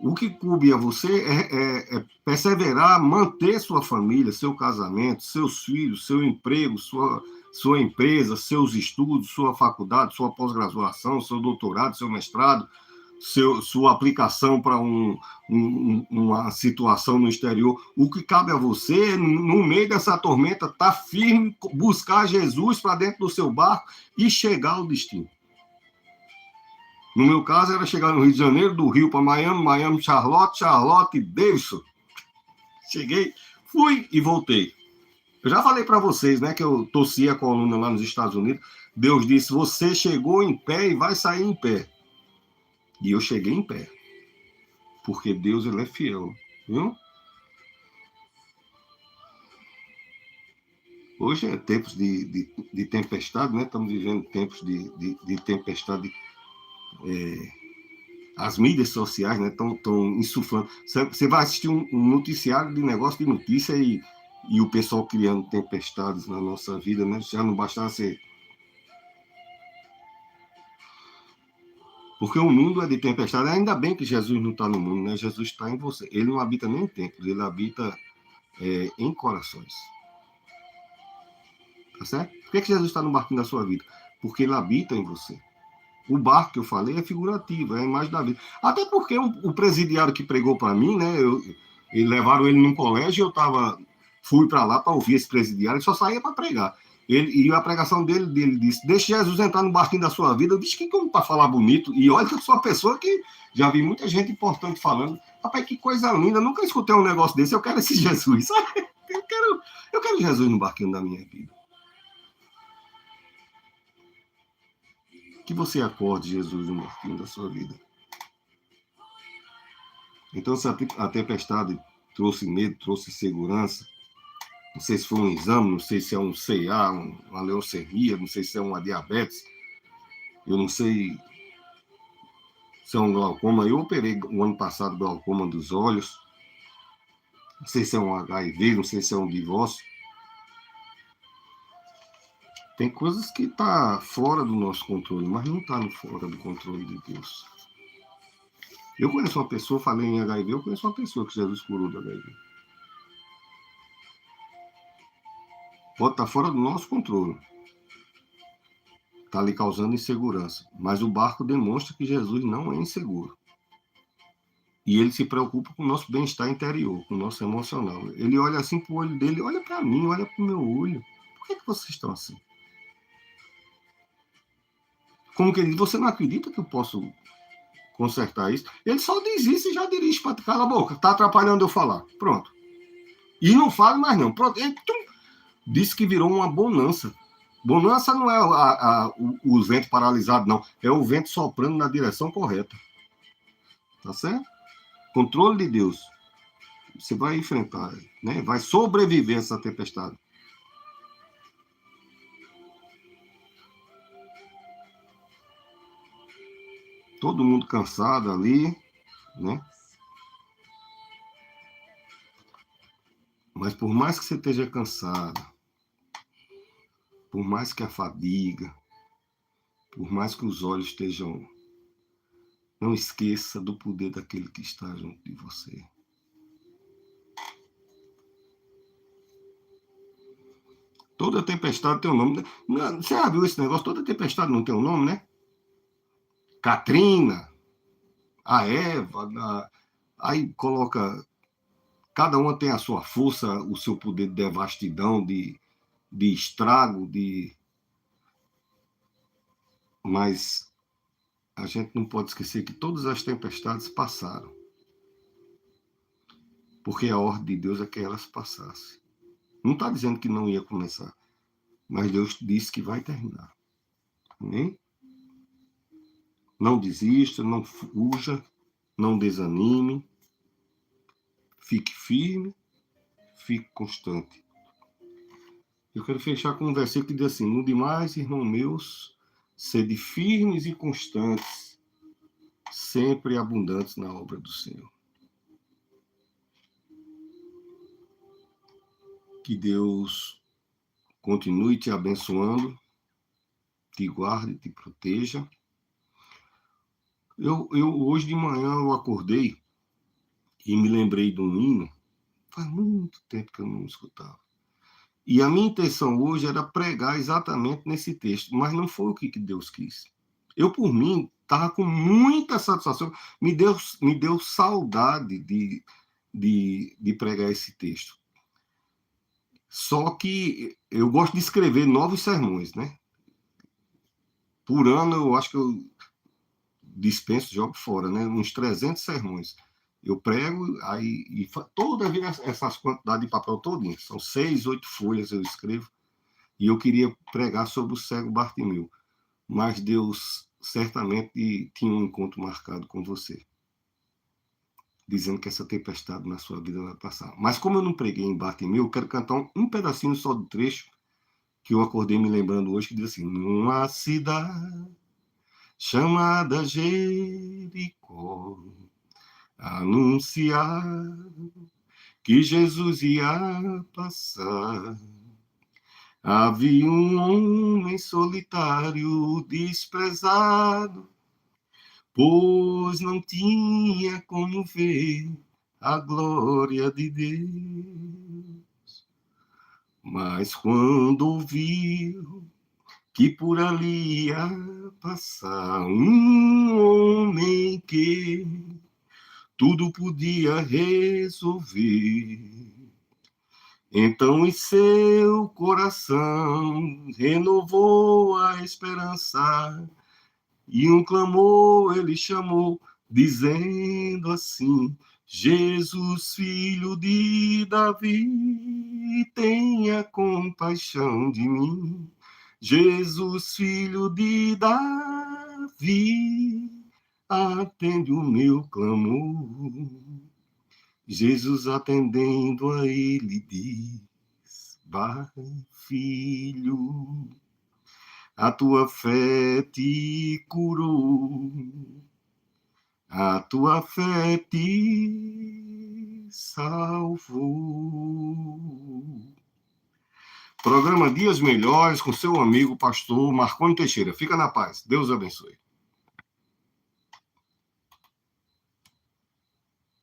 O que incumbe a você é perseverar, manter sua família, seu casamento, seus filhos, seu emprego, sua empresa, seus estudos, sua faculdade, sua pós-graduação, seu doutorado, seu mestrado, sua aplicação para uma situação no exterior. O que cabe a você, no meio dessa tormenta, estar firme, buscar Jesus para dentro do seu barco e chegar ao destino. No meu caso, era chegar no Rio de Janeiro, do Rio para Miami, Miami, Charlotte, Davidson. Cheguei, fui e voltei. Eu já falei para vocês, né, que eu torci a coluna lá nos Estados Unidos. Deus disse, você chegou em pé e vai sair em pé. E eu cheguei em pé. Porque Deus, ele é fiel. Viu? Hoje é tempos de tempestade, né? Estamos vivendo tempos de tempestade. As mídias sociais, né, estão insuflando. Você vai assistir um noticiário de negócio de notícia e o pessoal criando tempestades na nossa vida, né? Já não bastasse. Porque o mundo é de tempestade. Ainda bem que Jesus não está no mundo, né? Jesus está em você. Ele não habita nem em templos, ele habita em corações. Tá certo? Por que Jesus está no barquinho da sua vida? Porque ele habita em você. O barco que eu falei é figurativo, é a imagem da vida. Até porque o presidiário que pregou para mim, né? Levaram ele num colégio e fui para lá para ouvir esse presidiário, ele só saía para pregar. E a pregação dele disse: deixe Jesus entrar no barquinho da sua vida. Eu disse que como para falar bonito. E olha que eu sou uma pessoa que já vi muita gente importante falando. Rapaz, que coisa linda, nunca escutei um negócio desse. Eu quero esse Jesus. Eu quero Jesus no barquinho da minha vida. Que você acorde Jesus no barquinho da sua vida. Então, se a tempestade trouxe medo, trouxe segurança, Não sei se foi um exame, não sei se é um CA, uma leucemia, não sei se é uma diabetes, eu não sei se é um glaucoma. Eu operei o ano passado glaucoma dos olhos, não sei se é um HIV, não sei se é um divórcio. Tem coisas que tá fora do nosso controle, mas não tá fora do controle de Deus. Eu conheço uma pessoa, falei em HIV, eu conheço uma pessoa que Jesus curou do HIV. Pode estar fora do nosso controle. Está lhe causando insegurança. Mas o barco demonstra que Jesus não é inseguro. E ele se preocupa com o nosso bem-estar interior, com o nosso emocional. Ele olha assim para o olho dele, olha para mim, olha para o meu olho. Por que vocês estão assim? Como que ele diz, você não acredita que eu posso consertar isso? Ele só diz isso e já dirige para cala a boca, está atrapalhando eu falar. Pronto. E não fala mais não. Pronto. Ele disse que virou uma bonança. Bonança não é o vento paralisado, não. É o vento soprando na direção correta. Tá certo? Controle de Deus. Você vai enfrentar, né? Vai sobreviver a essa tempestade. Todo mundo cansado ali, né? Mas por mais que você esteja cansado, por mais que a fadiga, por mais que os olhos estejam, não esqueça do poder daquele que está junto de você. Toda tempestade tem um nome. Você já viu esse negócio? Toda tempestade não tem um nome, né? Katrina, a Eva, aí coloca. Cada uma tem a sua força, o seu poder de devastidão, de estrago, mas a gente não pode esquecer que todas as tempestades passaram. Porque a ordem de Deus é que elas passassem. Não está dizendo que não ia começar, mas Deus disse que vai terminar. Amém? Não desista, não fuja, não desanime, fique firme, fique constante. Eu quero fechar com um versículo que diz assim: no demais, irmãos meus, sede firmes e constantes, sempre abundantes na obra do Senhor. Que Deus continue te abençoando, te guarde, te proteja. Hoje de manhã eu acordei e me lembrei de um hino, faz muito tempo que eu não escutava. E a minha intenção hoje era pregar exatamente nesse texto, mas não foi o que Deus quis. Eu, por mim, estava com muita satisfação, me deu saudade de pregar esse texto. Só que eu gosto de escrever novos sermões, né? Por ano, eu acho que eu dispenso, jogo fora, né? Uns 300 sermões. Eu prego, aí, e toda vez essas quantidades de papel todinho, são 6, 8 folhas eu escrevo, e eu queria pregar sobre o cego Bartimeu, mas Deus certamente tinha um encontro marcado com você, dizendo que essa tempestade na sua vida vai passar. Mas como eu não preguei em Bartimeu, eu quero cantar um pedacinho só do trecho que eu acordei me lembrando hoje, que diz assim: numa cidade chamada Jericó, anunciar que Jesus ia passar. Havia um homem solitário, desprezado, pois não tinha como ver a glória de Deus. Mas quando ouviu que por ali ia passar um homem que tudo podia resolver, então em seu coração renovou a esperança e um clamor ele chamou, dizendo assim: Jesus, filho de Davi, tenha compaixão de mim. Jesus, filho de Davi, atende o meu clamor. Jesus atendendo a ele diz: Vai, filho, a tua fé te curou, a tua fé te salvou. Programa Dias Melhores com seu amigo pastor Marconi Teixeira. Fica na paz. Deus abençoe.